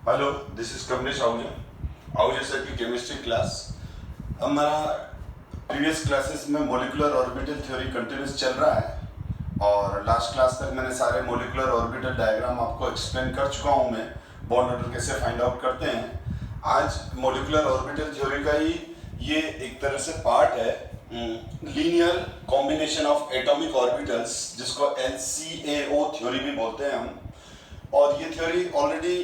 Hello, this is Kamlesh Ahuja. Ahuja sir की chemistry class. हमारा previous classes में मोलिकुलर ऑर्बिटल थ्योरी कंटिन्यूस चल रहा है और लास्ट क्लास तक मैंने सारे मोलिकुलर ऑर्बिटल डायग्राम आपको एक्सप्लेन कर चुका हूँ। मैं बॉन्ड ऑर्डर कैसे फाइंड आउट करते हैं। आज मोलिकुलर ऑर्बिटल थ्योरी का ही ये एक तरह से पार्ट है, linear combination of atomic orbitals, जिसको LCAO थ्योरी भी बोलते हैं हम। और ये थ्योरी ऑलरेडी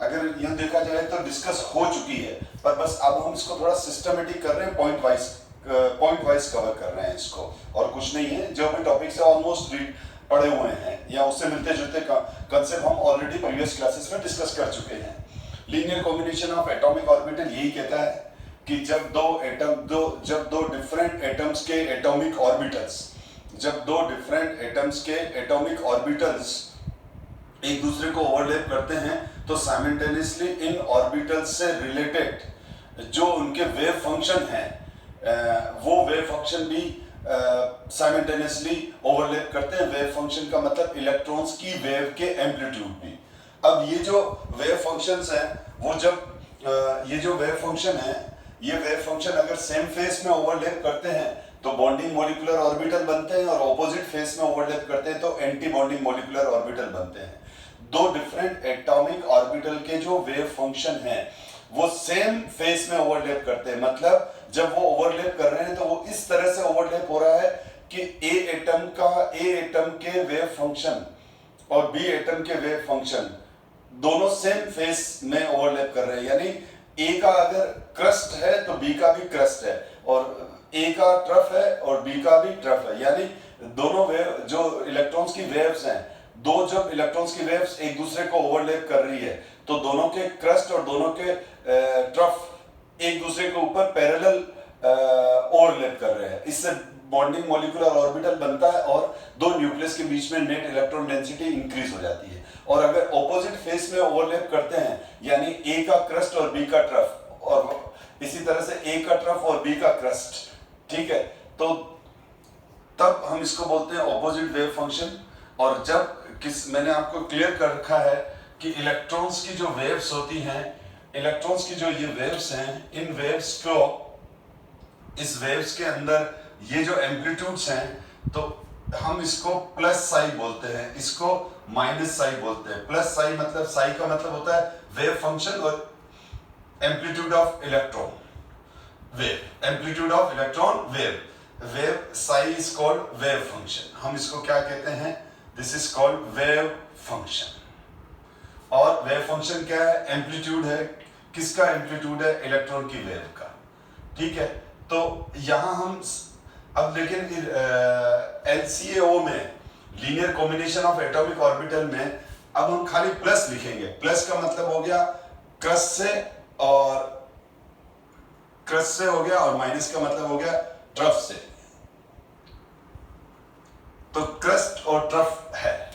अगर यह देखा जाए तो डिस्कस हो चुकी है, पर बस अब हम इसको थोड़ा सिस्टमेटिक कर रहे हैं, पॉइंट वाइज कवर कर रहे हैं इसको, और कुछ नहीं है। जो भी टॉपिक से ऑलमोस्ट पढ़े हुए हैं या उससे मिलते जुलते कंसेप्ट हम ऑलरेडी प्रीवियस क्लासेस में डिस्कस कर चुके हैं। Linear combination of atomic orbital यही कहता है कि जब दो डिफरेंट एटम्स के एटॉमिक ऑर्बिटल्स एक दूसरे को ओवरलैप करते हैं तो साइमल्टेनियसली इन ऑर्बिटल से रिलेटेड जो उनके वेव फंक्शन है वो वेव फंक्शन भी साइमल्टेनियसली ओवरलैप करते हैं। वेव फंक्शन का मतलब इलेक्ट्रॉन्स की वेव के एम्पलीट्यूड भी। अब ये जो वेव फंक्शंस हैं वो जब ये जो वेव फंक्शन है ये वेव फंक्शन अगर सेम फेस में ओवरलैप करते हैं तो बॉन्डिंग मॉलिक्यूलर ऑर्बिटल बनते हैं, और ऑपोजिट फेस में ओवरलैप करते हैं तो एंटी बॉन्डिंग मॉलिक्यूलर ऑर्बिटल बनते हैं। दो डिफरेंट एटॉमिक ऑर्बिटल के जो वेव फंक्शन हैं वो सेम फेस में ओवरलैप करते हैं। मतलब जब वो ओवरलैप कर रहे हैं तो वो इस तरह से ओवरलैप हो रहा है कि ए एटम के वेव फंक्शन और बी एटम के वेव फंक्शन दोनों सेम फेस में ओवरलैप कर रहे हैं। यानी ए का अगर क्रस्ट है तो बी का भी क्रस्ट है, और ए का ट्रफ है और बी का भी ट्रफ है। यानी दोनों वेव जो इलेक्ट्रॉन्स की वेव्स हैं, जब इलेक्ट्रॉन्स की वेव्स एक दूसरे को ओवरलैप कर रही है तो दोनों के क्रस्ट और दोनों के ट्रफ एक दूसरे के ऊपर पैरेलल ओवरलैप कर रहे हैं। इससे बॉन्डिंग मॉलिक्यूलर ऑर्बिटल बनता है और दो न्यूक्लियस के बीच में नेट इलेक्ट्रॉन डेंसिटी इंक्रीज हो जाती है। और अगर ऑपोजिट फेस में ओवरलैप करते हैं यानी ए का क्रस्ट और बी का ट्रफ, और इसी तरह से ए का ट्रफ और बी का क्रस्ट, ठीक है, तो तब हम इसको बोलते हैं ऑपोजिट वेव फंक्शन। और जब मैंने आपको क्लियर कर रखा है कि इलेक्ट्रॉन्स की जो वेव्स होती हैं, इलेक्ट्रॉन्स की जो ये वेव्स हैं, इन वेव्स को, इस वेव्स के अंदर ये जो एम्पलीट्यूड्स हैं तो हम इसको प्लस साई बोलते हैं, इसको माइनस साई बोलते हैं। प्लस साई मतलब, साई का मतलब होता है वेव फंक्शन और amplitude of electron wave, amplitude of electron wave. Wave Sai is called wave function. हम इसको क्या कहते हैं? This is called wave function. और वेव फंक्शन क्या है? एम्पलीट्यूड है। किसका एम्पलीट्यूड है? इलेक्ट्रॉन की वेव का, ठीक है। तो यहां हम अब लेकिन LCAO में, linear combination of atomic orbital में, अब हम खाली प्लस लिखेंगे। प्लस का मतलब हो गया क्रस्ट से हो गया, और माइनस का मतलब हो गया ट्रफ से। तो क्रस्ट और ट्रफ है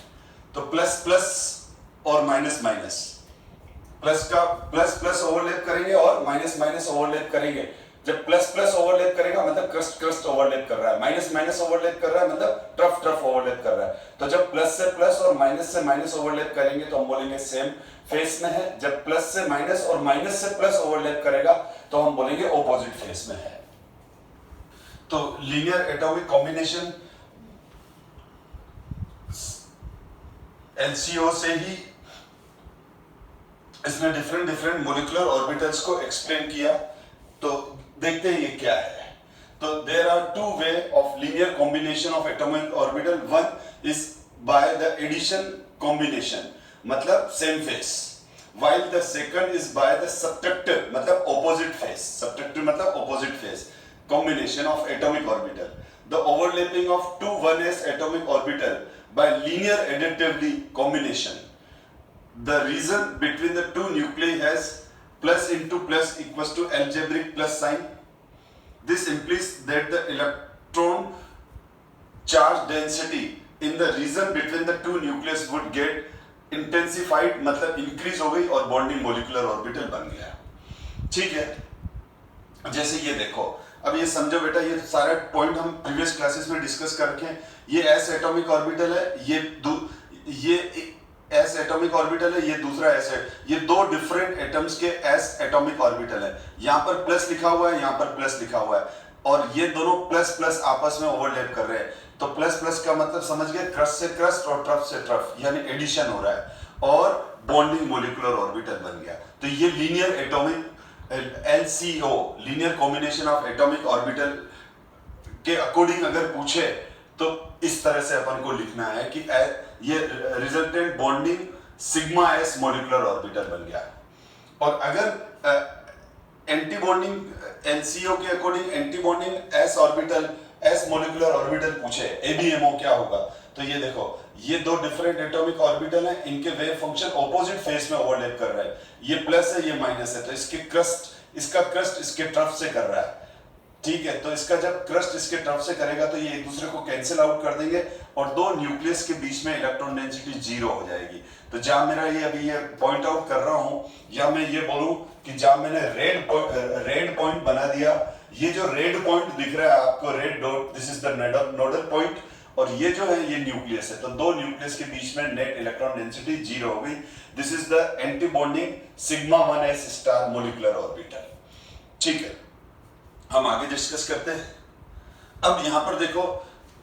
तो प्लस प्लस और माइनस माइनस, प्लस का प्लस ओवरलैप करेंगे और माइनस माइनस ओवरलैप करेंगे। जब प्लस प्लस ओवरलैप करेगा मतलब क्रस्ट ओवरलैप कर रहा है, माइनस माइनस ओवरलैप कर रहा है मतलब ट्रफ ओवरलैप कर रहा है। तो जब प्लस से प्लस और माइनस से माइनस ओवरलैप करेंगे तो हम बोलेंगे सेम फेस में है। जब प्लस से माइनस और माइनस से प्लस ओवरलैप करेगा तो हम बोलेंगे ऑपोजिट फेस में है। तो लीनियर एटॉमिक कॉम्बिनेशन LCO से ही इसने डिफरेंट मोलिकुलर ऑर्बिटल्स को एक्सप्लेन किया। तो देखते हैं ये क्या है। तो there are two way of linear combination of atomic orbital. One is by the addition combination, मतलब same phase, while the second is by the subtractive मतलब opposite face, subtractive मतलब opposite face combination of atomic orbital, the overlapping of two 1s atomic orbital by linear additively combination. The region between the two nuclei has plus into plus equals to algebraic plus sign. This implies that the electron charge density in the region between the two nucleus would get intensified, मतलब increase हो गई और bonding molecular orbital बन गया, ठीक है। जैसे ये देखो, अब ये समझो बेटा, ये सारे पॉइंट हम प्रीवियस क्लासेस में डिस्कस कर रखे हैं। ये एस एटॉमिक ऑर्बिटल है, ये एस एटॉमिक ऑर्बिटल है, ये दूसरा एस है, ये दो डिफरेंट एटम्स के एस एटॉमिक ऑर्बिटल है। यहां पर प्लस लिखा हुआ है, यहां पर प्लस लिखा हुआ है, और ये दोनों प्लस प्लस आपस में ओवरलैप कर रहे हैं। तो प्लस प्लस का मतलब समझ गए, क्रस्ट से क्रस्ट और ट्रफ से ट्रफ, यानी एडिशन हो रहा है और बॉन्डिंग मोलिकुलर ऑर्बिटल बन गया। तो ये linear atomic LCO, linear combination of atomic orbital के अकॉर्डिंग अगर पूछे तो इस तरह से अपन को लिखना है कि ये resultant bonding sigma S molecular orbital बन गया। और अगर एंटी बॉन्डिंग LCO के according anti bonding S orbital, S molecular orbital पूछे, ABMO क्या होगा, तो ये देखो, ये दो डिफरेंट एटॉमिक ऑर्बिटल हैं, इनके वेव फंक्शन ऑपोजिट फेस में ओवरलैप कर रहा है, ये प्लस है ये माइनस है, तो इसके क्रस्ट, इसका क्रस्ट इसके ट्रफ से कर रहा है, ठीक है। तो इसका जब क्रस्ट इसके ट्रफ से करेगा तो ये एक दूसरे को कैंसिल आउट कर देंगे और दो न्यूक्लियस के बीच में इलेक्ट्रॉन डेंसिटी जीरो हो जाएगी। तो जहां मेरा ये अभी ये पॉइंट आउट कर रहा हूं, या मैं ये बोलूं कि जहां मैंने रेड पॉइंट बना दिया, ये जो रेड पॉइंट दिख रहा है आपको, red dot, this is the nodal point, और ये जो है ये न्यूक्लियस है। तो दो न्यूक्लियस के बीच में नेट इलेक्ट्रॉन डेंसिटी जीरो हो गई। This is the anti bonding sigma 1s star molecular orbital, ठीक है। हम आगे डिस्कस करते हैं। अब यहां पर देखो,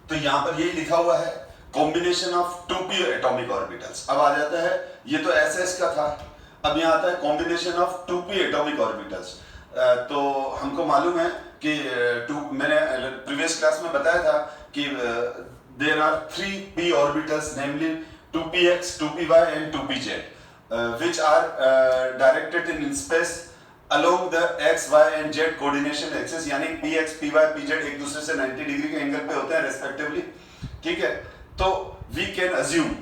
तो यहां पर यही लिखा हुआ है combination of 2p atomic orbitals. अब आ जाता है, ये तो SS का था, अब यहां आता है combination of 2p atomic orbitals. तो हमको मालूम है कि मैंने प्रीवियस क्लास में बताया था कि there are 3p orbitals, namely 2px, 2py and 2pz, which are directed in space along the x, y and z coordination axis, यानी px, py, pz एक दूसरे से 90 डिग्री के एंगल पे होते हैं रेस्पेक्टिवली, ठीक है। तो we can assume,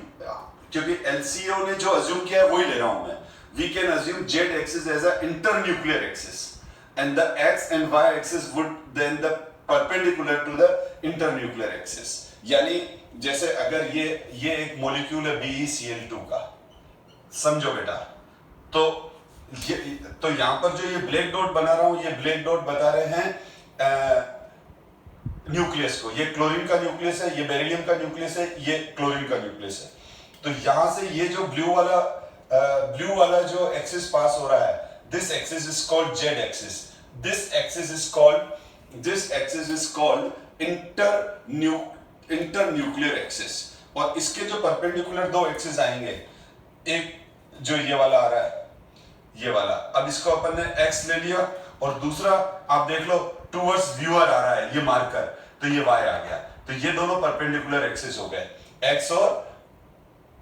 क्योंकि LCO ने जो assume किया है वही ले रहा हूं मैं, we can assume z axis as a internuclear axis and the x and y axis would then the perpendicular to the internuclear axis। यानी जैसे अगर ये एक मॉलिक्यूल है BeCl2 का, समझो बेटा, तो यहां पर जो ये ब्लैक डॉट बना रहा हूं, ये ब्लैक डॉट बता रहे हैं न्यूक्लियस को, ये क्लोरीन का न्यूक्लियस है, ये बेरिलियम का न्यूक्लियस है, ये क्लोरीन का न्यूक्लियस है। तो यहां से ये जो ब्लू वाला जो एक्सिस पास हो रहा है, this axis is called Z axis, this axis is called internuclear axis. और इसके जो परपेंडिकुलर दो एक्सिस आएंगे, एक जो ये वाला आ रहा है, ये वाला, अब इसको अपन ने x ले लिया, और दूसरा आप देख लो टूवर्ड्स व्यूअर आ रहा है ये मार्कर, तो ये y आ गया। तो ये दोनों परपेंडिकुलर एक्सिस हो गए, x और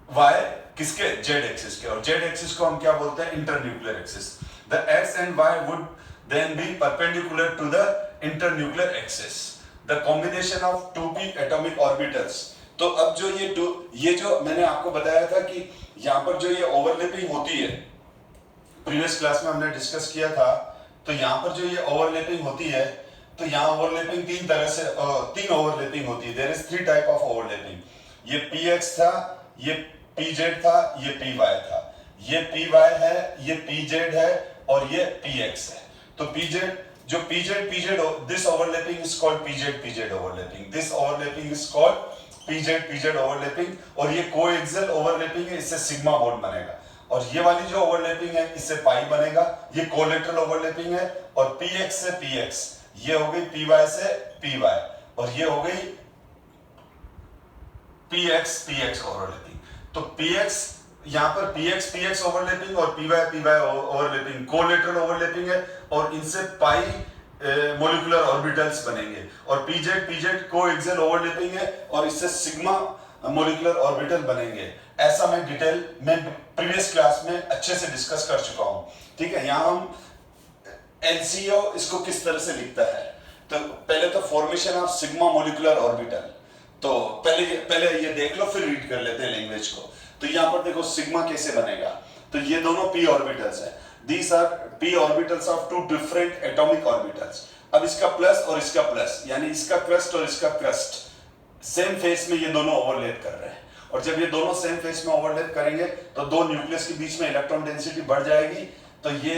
y किसके, z एक्सिस के, और z एक्सिस को हम क्या बोलते हैं, internuclear axis. The x and y would then be perpendicular to the internuclear axis, the combination of 2p atomic orbitals। तो अब जो ये जो मैंने आपको बताया था कि यहां पर जो ये ओवरलैपिंग होती है, प्रीवियस क्लास में हमने डिस्कस किया था, तो यहां पर जो ये ओवरलैपिंग होती है, तो यहां ओवरलैपिंग तीन ओवरलैपिंग होती है। There is 3 type of overlapping. ये px था, ये pz था, ये py था, ये py है, ये pz है, और ये px है। तो pz this overlapping is called pz overlapping, this overlapping is called pz overlapping, और ये कोएक्सियल ओवरलैपिंग है, इससे सिग्मा बॉन्ड बनेगा। और ये वाली जो ओवरलैपिंग है, इससे पाई बनेगा, ये कोलेटरल ओवरलैपिंग है। और px से px, ये हो गई py से py, और ये हो गई px ओवरलैपिंग। तो px यहां पर px ओवरलैपिंग और py ओवरलैपिंग कोलेटरल ओवरलैपिंग है, और इनसे पाई मोलिकुलर ऑर्बिटल्स बनेंगे। और pz कोएक्सियल ओवरलैपिंग है, और इससे सिग्मा मोलिकुलर ऑर्बिटल बनेंगे। ऐसा मैं डिटेल में प्रीवियस क्लास में अच्छे से डिस्कस कर चुका हूं, ठीक है। यहां हम LCO इसको किस तरह से लिखता है, तो पहले तो formation of sigma molecular orbital, तो पहले ये देख लो, फिर रीड कर लेते हैं लैंग्वेज को। तो यहां पर देखो सिग्मा कैसे बनेगा, तो ये दोनों p ऑर्बिटल्स है, these are p orbitals of 2 different atomic orbitals. अब इसका प्लस और इसका प्लस, यानी इसका क्रस्ट और इसका क्रस्ट सेम फेस में ये दोनों ओवरलैप कर रहे हैं, और जब ये दोनों सेम फेस में ओवरलैप करेंगे तो दो न्यूक्लियस के बीच में इलेक्ट्रॉन डेंसिटी बढ़ जाएगी। तो ये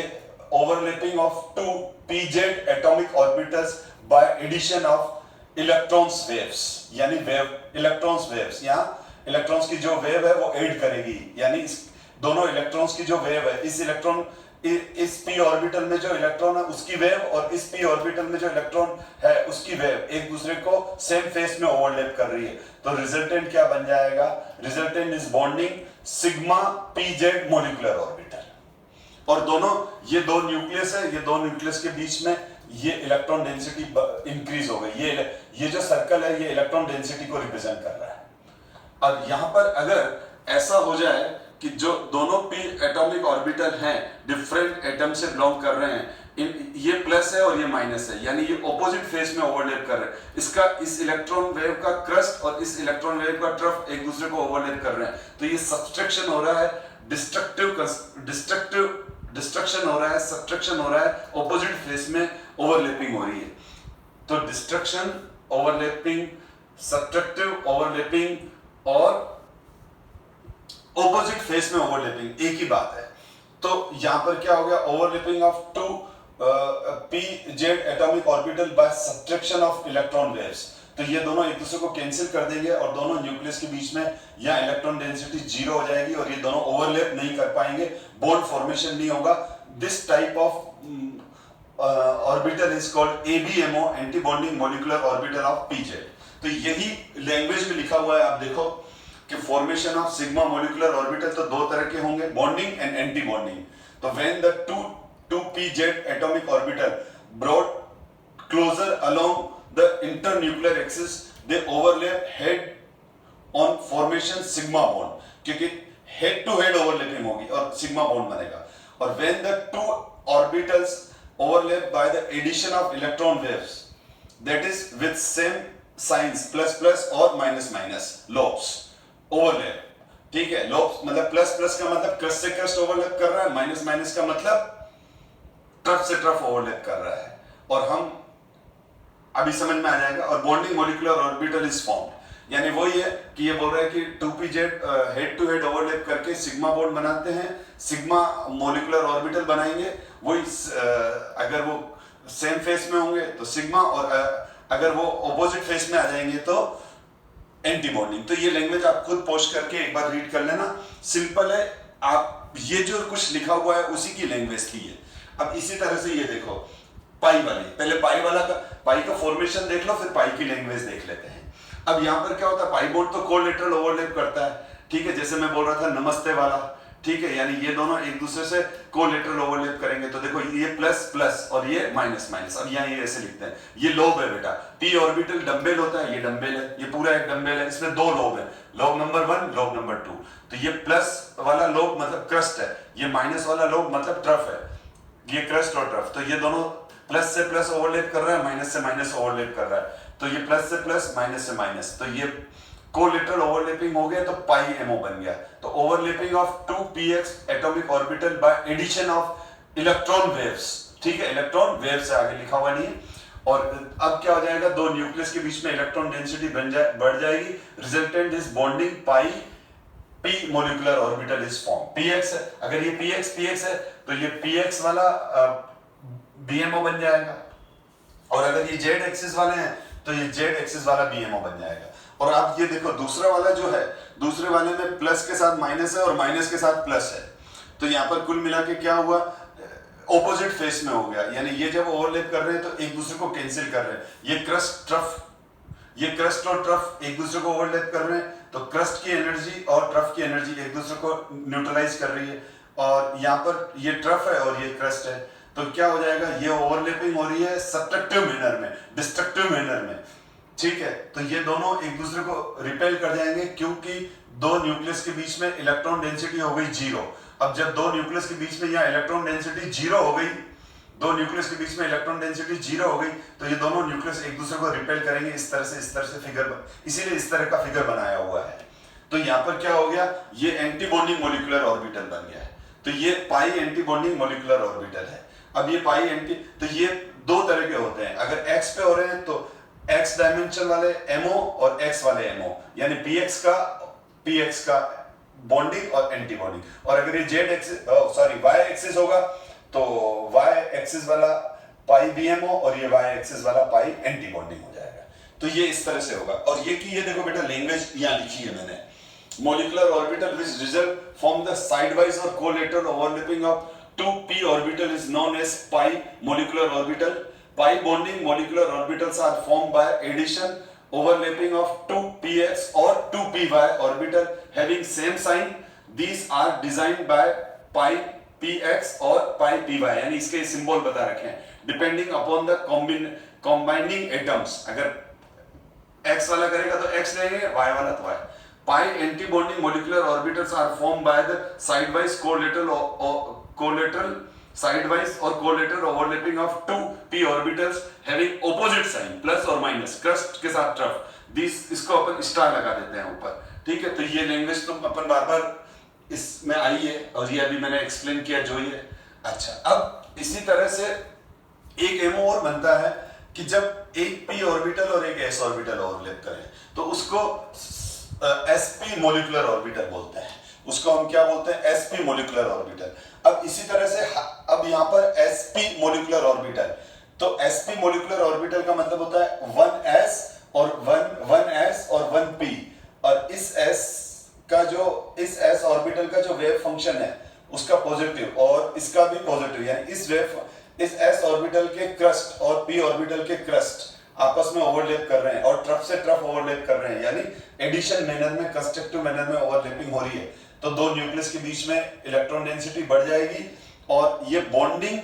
overlapping of 2 pz atomic orbitals by addition of electrons waves, यानी इलेक्ट्रॉन्स वेव्स। यहाँ इलेक्ट्रॉन्स की जो वेव है वो ऐड करेगी, यानी इस दोनों इलेक्ट्रॉन्स की जो वेव है, इस p ऑर्बिटल में जो इलेक्ट्रॉन है उसकी वेव और इस p ऑर्बिटल में जो इलेक्ट्रॉन है उसकी वेव एक दूसरे को सेम फेस में ओवरलैप कर रही है। तो रिजल्टेंट क्या बन जाएगा? Resultant is bonding sigma pz molecular orbital. और दोनों ये दो न्यूक्लियस है, ये दो न्यूक्लियस के बीच में ये इलेक्ट्रॉन डेंसिटी इंक्रीज हो गई। ये जो सर्कल है ये इलेक्ट्रॉन डेंसिटी को रिप्रेजेंट कर रहा है। अब यहां पर अगर ऐसा हो जाए कि जो दोनों p एटॉमिक ऑर्बिटल हैं डिफरेंट एटम से बिलोंग कर रहे हैं, ये प्लस है और ये माइनस है, यानी ये ऑपोजिट फेस में ओवरलैप कर रहे हैं। इस इलेक्ट्रॉन वेव का क्रस्ट और इस इलेक्ट्रॉन वेव का ट्रफ एक दूसरे को ओवरलैप कर रहे हैं। तो ये सब्सट्रैक्शन हो रहा है, डिस्ट्रक्शन हो रहा है, सब्सट्रैक्शन हो रहा है, ऑपोजिट फेस में ओवरलैपिंग हो रही है। तो डिस्ट्रक्शन, ओवरलैपिंग, सब्सट्रैक्टिव ओवरलैपिंग और ऑपोजिट फेस में ओवरलैपिंग एक ही बात है। तो यहां पर क्या हो गया? Overlapping of two pz atomic orbital by subtraction of electron waves. तो ये दोनों एक दूसरे को कैंसिल कर देंगे और दोनों न्यूक्लियस के बीच में यहाँ इलेक्ट्रॉन डेंसिटी 0 हो जाएगी और ये दोनों ओवरलैप नहीं कर पाएंगे, बॉन्ड फॉर्मेशन नहीं होगा। This type of orbital is called ABMO, anti bonding molecular orbital of pz। तो यही लैंग्वेज में लिखा हुआ है, आप देखो कि formation of sigma molecular orbital तो दो तरह के होंगे, बॉन्डिंग एंड एंटी बॉन्डिंग। तो when the two pz atomic orbital brought closer along the internuclear axis, they overlap head on formation sigma bond, क्योंकि हेड टू हेड ओवरलैपिंग होगी और sigma bond बनेगा। और when the two orbitals overlap by the addition of electron waves, that is with same signs plus plus और minus minus lobes overlap, ठीक है। Lobes मतलब plus plus का मतलब क्रस्ट से क्रस्ट ओवरलैप कर रहा है, माइनस माइनस का मतलब ट्रफ से ट्रफ ओवरलैप कर रहा है, और हम अभी समझ में आ जाएगा। और bonding molecular orbital is formed, यानी वही है कि ये बोल रहा है कि 2pz head to head overlap करके सिग्मा बॉन्ड बनाते हैं, सिग्मा मॉलिक्यूलर ऑर्बिटल बनाएंगे। वही अगर वो सेम फेस में होंगे तो सिग्मा, और अगर वो ऑपोजिट फेस में आ जाएंगे तो एंटी बॉन्डिंग। तो ये लैंग्वेज आप खुद पोस्ट करके एक बार रीड कर लेना, सिंपल है। आप ये जो कुछ लिखा हुआ है उसी की लैंग्वेज की है। अब इसी तरह से ये देखो पाई वाली, पहले पाई का फॉर्मेशन देख लो, फिर पाई की लैंग्वेज देख लेते हैं। अब यहां पर क्या होता है? पाई बॉन्ड तो कोलेटरल ओवरलैप करता है, ठीक है, जैसे मैं बोल रहा था नमस्ते वाला, ठीक है, यानी ये दोनों एक दूसरे से कोलेटरल ओवरलैप करेंगे। तो देखो ये प्लस प्लस और ये माइनस माइनस। अब यहाँ ये ऐसे लिखते हैं, ये लोब है बेटा, p ऑर्बिटल डंबेल होता है, ये डंबेल है, ये पूरा एक डंबेल है, इसमें दो लोब है, लोब नंबर 1, लोब नंबर 2। तो ये प्लस वाला लोब मतलब क्रस्ट है, ये माइनस वाला लोब मतलब ट्रफ है, ये क्रस्ट और ट्रफ। तो ये दोनों प्लस से प्लस ओवरलैप कर रहा है, माइनस से माइनस ओवरलैप कर रहा है। तो ये प्लस से प्लस, माइनस से माइनस, तो ये कोलेटरल ओवरलैपिंग हो गया, तो पाई एमओ बन गया। तो overlapping of 2px atomic orbital by addition of electron waves, ठीक है, इलेक्ट्रॉन वेव्स से आगे लिखा हुआ नहीं है। और अब क्या हो जाएगा? दो न्यूक्लियस के बीच में इलेक्ट्रॉन डेंसिटी बढ़ जाएगी, resultant is bonding pi p molecular orbital is form. px है, अगर ये px है तो ये px वाला BMO बन जाएगा, और अगर ये z एक्सिस वाले हैं तो ये z एक्सिस वाला BMO बन जाएगा। और आप ये देखो दूसरा वाला जो है, दूसरे वाले में प्लस के साथ माइनस है और माइनस के साथ प्लस है। तो यहाँ पर कुल मिला के क्या हुआ? ऑपोजिट फेस में हो गया, यानी ये जब ओवरलैप कर रहे हैं तो एक दूसरे को कैंसिल कर रहे हैं। ये क्रस्ट और ट्रफ एक दूसरे को ओवरलैप कर रहे हैं, तो क्रस्ट की एनर्जी और ट्रफ की एनर्जी एक दूसरे को न्यूट्रलाइज कर रही है। और यहाँ पर ये ट्रफ है और ये क्रस्ट है, तो क्या हो जाएगा? ये ओवरलैपिंग हो रही है सब्ट्रैक्टिव मैनर में, डिस्ट्रक्टिव मैनर में, ठीक है। तो ये दोनों एक दूसरे को रिपेल कर जाएंगे, क्योंकि दो न्यूक्लियस के बीच में इलेक्ट्रॉन डेंसिटी हो गई 0। अब जब दो न्यूक्लियस के बीच में यहाँ इलेक्ट्रॉन डेंसिटी 0 हो गई, दो न्यूक्लियस के बीच में इलेक्ट्रॉन डेंसिटी 0 हो गई, तो ये दोनों न्यूक्लियस एक दूसरे को रिपेल करेंगे इस तरह से फिगर, इसीलिए इस तरह का फिगर बनाया हुआ है। तो यहाँ पर क्या हो गया? ये एंटी बॉन्डिंग मॉलिक्यूलर ऑर्बिटल बन गया है। तो ये पाई एंटी बॉन्डिंग मॉलिक्यूलर ऑर्बिटल है। अब ये पाई एंटी, तो ये दो तरह के होते हैं। अगर x पे हो रहे हैं तो x डायमेंशन वाले MO और x वाले MO, यानी px का बॉन्डिंग और एंटी बॉन्डिंग। और अगर ये y एक्सिस होगा तो y एक्सिस वाला पाई BMO और ये y एक्सिस वाला पाई एंटी बॉन्डिंग हो जाएगा। तो ये इस तरह से होगा। और ये देखो बेटा लैंग्वेज यहाँ लिखी है मैंने, molecular orbital which result from the sidewise or collateral overlapping of two p orbital is known as pi molecular orbital. Pi bonding molecular orbitals are formed by addition overlapping of two px or two py orbital having same sign. These are designed by pi px और pi py, यानी इसके symbol बता रखे हैं depending upon the combining atoms. अगर x वाला करेगा तो x लेंगे, y वाला तो y. Pi anti-bonding molecular orbitals are formed by the sidewise collateral sidewise or collateral overlapping of two p orbitals having opposite sign plus or minus crust के साथ trough. इसको अपन स्टार लगा देते हैं ऊपर. ठीक है, तो ये लैंग्वेज तो अपन बार बार इसमें आई है और ये अभी मैंने एक्सप्लेन किया जो ये. अच्छा, अब इसी तरह से एक एमओ और बनता है कि जब एक p ऑर्बिटल और एक s ऑर्बिटल ओवरलैप करें तो उसको sp मोलिकुलर ऑर्बिटल बोलते हैं. उसको हम क्या बोलते हैं? sp molecular orbital. अब इसी तरह से अब यहाँ पर sp मोलिकुलर ऑर्बिटल, तो sp मोलिकुलर ऑर्बिटल का मतलब होता है 1s और 1s और 1p, और इस s ऑर्बिटल का जो वेव फंक्शन है उसका पॉजिटिव और इसका भी पॉजिटिव, यानी इस s ऑर्बिटल के क्रस्ट और p ऑर्बिटल के क्रस्ट आपस में ओवरलैप कर रहे हैं और ट्रफ से ट्रफ ओवरलैप कर रहे हैं, यानी एडिशन मैनर में, कंस्ट्रक्टिव मैनर में ओवरलैपिंग हो रही है. तो दो न्यूक्लियस के बीच में इलेक्ट्रॉन डेंसिटी बढ़ जाएगी और ये बॉन्डिंग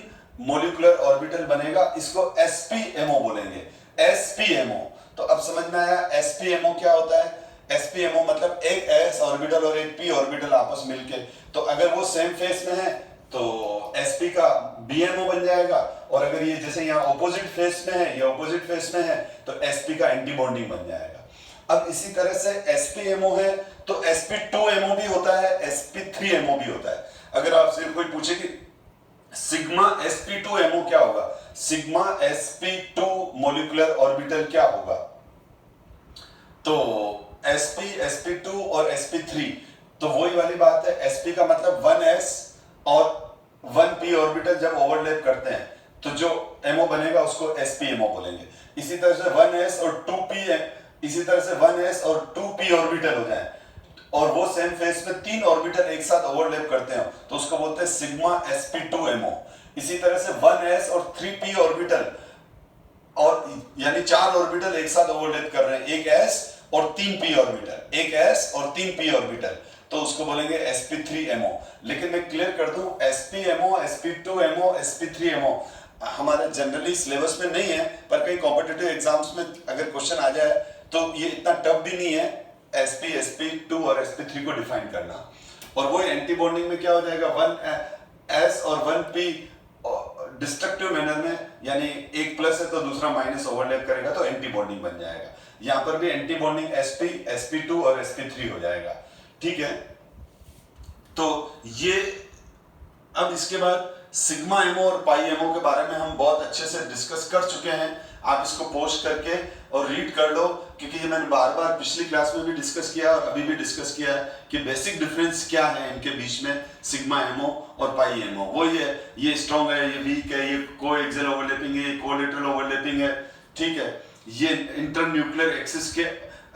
मॉलिक्यूलर ऑर्बिटल बनेगा. इसको sp-MO बोलेंगे. sp-MO, तो अब समझ में आया sp-MO क्या होता है? sp-MO मतलब एक s ऑर्बिटल और एक p ऑर्बिटल आपस मिलके, तो अगर वो सेम फेस में है तो sp का bmo बन जाएगा, और अगर ये जैसे यहाँ ऑपोजिट फेस में है, ये ऑपोजिट फेस में है, तो sp का एंटी बॉन्डिंग बन जाएगा. अब इसी तरह से sp-MO है तो sp2-MO भी होता है, sp3-MO भी होता है. अगर आपसे कोई पूछे कि सिग्मा sp2-MO क्या होगा, सिग्मा sp2 मोलिकुलर ऑर्बिटल क्या होगा, तो sp2 और sp3, तो वही वाली बात है. sp का मतलब 1s और 1p ऑर्बिटल जब ओवरलैप करते हैं तो जो MO बनेगा उसको sp-MO बोलेंगे. इसी तरह से 1s और 2p, इसी तरह से 1s और 2p ऑर्बिटल हो जाए और वो सेम फेस में तीन ऑर्बिटल एक साथ ओवरलैप करते हैं तो उसको बोलते हैं सिग्मा sp2-MO. इसी तरह से 1s और 3p ऑर्बिटल, और यानी चार ऑर्बिटल एक साथ ओवरलैप कर रहे हैं, एक s और 3p ऑर्बिटल, एक s और 3p ऑर्बिटल, तो उसको बोलेंगे sp3-MO. लेकिन मैं क्लियर कर दूं, sp-MO, sp2-MO, sp3-MO हमारे जनरली सिलेबस में नहीं है, पर कई कॉम्पिटिटिव एग्जाम्स में अगर क्वेश्चन आ जाए तो ये इतना टफ भी नहीं है sp, sp2 और sp3 को डिफाइन करना. और वो एंटी बॉन्डिंग में क्या हो जाएगा, 1s और 1p डिस्ट्रक्टिव मैनर में, यानी एक प्लस है तो दूसरा माइनस ओवरलैप करेगा तो एंटी बॉन्डिंग बन जाएगा. यहाँ पर भी एंटी बॉन्डिंग sp, sp2 और sp3 हो जाएगा. ठीक है, तो ये अब इसके बाद सिग्मा एमओ और पाई एमओ के बारे में हम बहुत अच्छे से डिस्कस कर चुके हैं. आप इसको पोस्ट करके और रीड कर लो, क्योंकि ये मैंने बार बार पिछली क्लास में भी डिस्कस किया और अभी भी डिस्कस किया है कि बेसिक डिफरेंस क्या है इनके बीच में, सिग्मा एमओ और पाई एमओ. वो ये स्ट्रॉन्ग है, ये वीक है, ये को एक्सियल ओवरलैपिंग है, ये कोलेटरल ओवरलैपिंग है. ठीक है, ये इंटरन्यूक्लियर एक्सिस के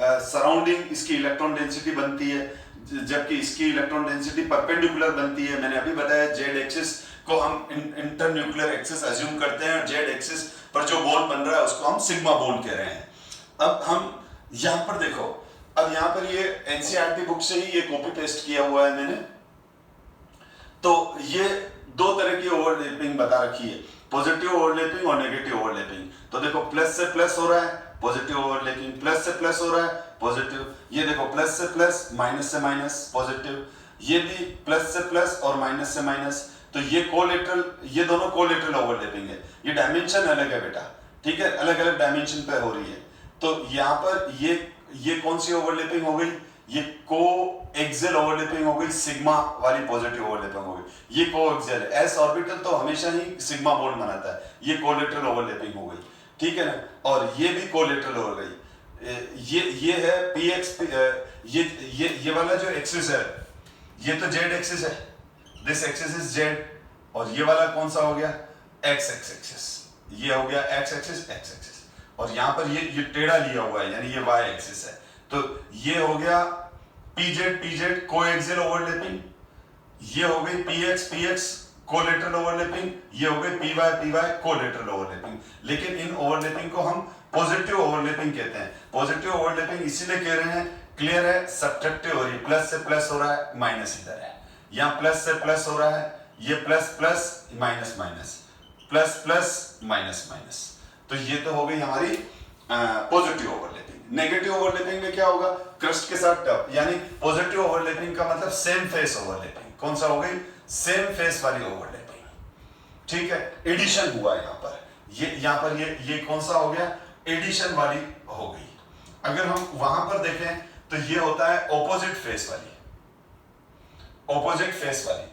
सराउंडिंग इसकी इलेक्ट्रॉन डेंसिटी बनती है, जबकि इसकी इलेक्ट्रॉन डेंसिटी परपेंडिकुलर बनती है. मैंने अभी बताया जेड एक्सिस को हम इंटरन्यूक्लियर एक्सिस अज्यूम करते हैं, जेड एक्सिस पर जो बॉन्ड बन रहा है उसको हम सिग्मा बॉन्ड कह रहे हैं. अब हम यहाँ पर देखो, अब यहाँ पर ये एनसीईआरटी बुक से ही ये कॉपी पेस्ट किया हुआ है मैंने. तो ये दो तरह की ओवरलैपिंग बता रखी है, पॉजिटिव ओवरलैपिंग और नेगेटिव ओवरलैपिंग. तो देखो प्लस से प्लस हो रहा है, पॉजिटिव ओवरलैपिंग, प्लस से प्लस हो रहा है, पॉजिटिव. ये देखो प्लस से प्लस, माइनस से माइनस, पॉजिटिव. ये भी प्लस से प्लस और माइनस से माइनस. तो ये कोलेटरल, ये दोनों कोलेटरल ओवरलैपिंग है. ये डायमेंशन अलग है बेटा, ठीक है, अलग अलग डायमेंशन पे हो रही है. तो यहाँ पर ये कौन सी ओवरलैपिंग हो गई, ये को एक्सियल ओवरलैपिंग हो गई, सिग्मा वाली पॉजिटिव ओवरलैपिंग हो गई. ये को एक्सियल है, एस ऑर्बिटल तो हमेशा ही सिग्मा बॉन्ड बनाता है, ये कोलेटरल ओवरलैपिंग हो गई. ठीक है ना, और ये भी कोलेटरल हो गई. ये है px, ये वाला जो एक्सिस है ये तो जेड एक्सिस है, दिस एक्सिस इज जेड, और ये वाला कौन सा हो गया, एक्स एक्सिस. ये हो गया एक्स एक्सिस, और यहाँ पर ये टेढ़ा लिया हुआ है, यानी ये वाई एक्सिस है. तो ये हो गया पीजेड पीजेड कोएक्सियल ओवरलैपिंग, ये हो गई पीएक्स पीएक्स कोलेटरल ओवरलैपिंग, ये हो गई पीवाई पीवाई कोलेटरल ओवरलैपिंग। लेकिन इन ओवरलैपिंग को हम पॉजिटिव ओवरलैपिंग कहते हैं। पॉजिटिव ओवरलैपिंग इसीलिए कह रहे हैं, क्लियर है, सब्ट्रैक्टिव हो रही है, प्लस से प्लस हो रहा है, माइनस इधर है, यहाँ प्लस से प्लस हो रहा है, ये plus plus minus minus, plus plus minus minus. तो ये तो हो गई हमारी पॉजिटिव ओवरलैपिंग। नेगेटिव ओवरलैपिंग में क्या होगा, क्रस्ट के साथ टफ, यानी पॉजिटिव ओवरलैपिंग का मतलब सेम फेस ओवरलैपिंग। कौन सा हो गई, सेम फेस वाली ओवरलैपिंग, ठीक है। एडिशन हुआ यहाँ पर, यहाँ पर ये कौन सा हो गया, एडिशन वाली हो गई। अगर हम वहां पर देखें तो ये होता है ऑपोजिट फेस वाली, ऑपोजिट फेस वाली,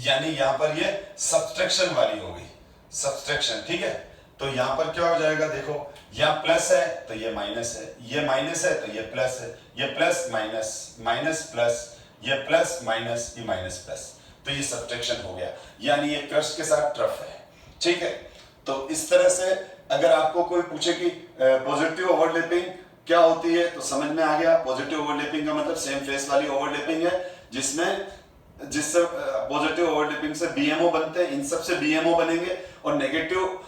यानी यहां पर ये सब्सट्रैक्शन वाली हो गई, सब्सट्रैक्शन, ठीक है। तो यहां पर क्या हो जाएगा, देखो यहां प्लस है तो ये माइनस है, ये माइनस है तो ये प्लस है, ये प्लस माइनस माइनस प्लस, ये प्लस माइनस, ये माइनस प्लस, तो ये सब्सट्रैक्शन हो गया, यानी ये क्रस्ट के साथ ट्रफ है, ठीक है। तो इस तरह से अगर आपको कोई पूछे कि पॉजिटिव ओवरलैपिंग क्या होती है तो समझ में आ गया। पॉजिटिव ओवरलैपिंग का मतलब सेम फेस वाली ओवरलैपिंग है, जिससे पॉजिटिव ओवरलैपिंग से बीएमओ बनते हैं, इन सब से बीएमओ बनेंगे। और नेगेटिव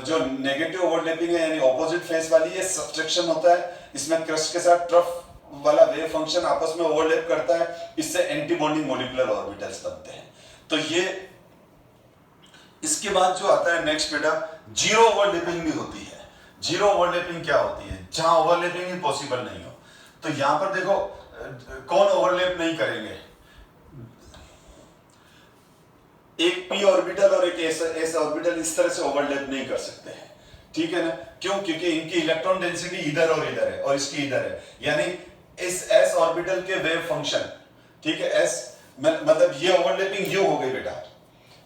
जो नेगेटिव ओवरलैपिंग है यानी ऑपोजिट फेस वाली, ये सब्सट्रैक्शन होता है, इसमें क्रस्ट के साथ ट्रफ वाला वेव फंक्शन आपस में ओवरलैप करता है, इससे एंटी बॉन्डिंग मॉलिक्यूलर ऑर्बिटल्स बनते हैं। तो ये इसके बाद जो आता है नेक्स्ट बेटा, जीरो ओवरलैपिंग भी होती है। जीरो ओवरलैपिंग क्या होती है, जहां ओवरलैपिंग ही पॉसिबल नहीं हो। तो यहां पर देखो कौन ओवरलैप नहीं करेंगे, एक पी ऑर्बिटल और एक एस ऑर्बिटल इस तरह से ओवरलैप नहीं कर सकते हैं, ठीक है ना। क्यों, क्योंकि इनकी इलेक्ट्रॉन डेंसिटी इधर और इधर है और इसकी इधर है, यानी इस एस ऑर्बिटल के वेव फंक्शन, ठीक है, एस मतलब ये ओवरलैपिंग यू हो गई बेटा,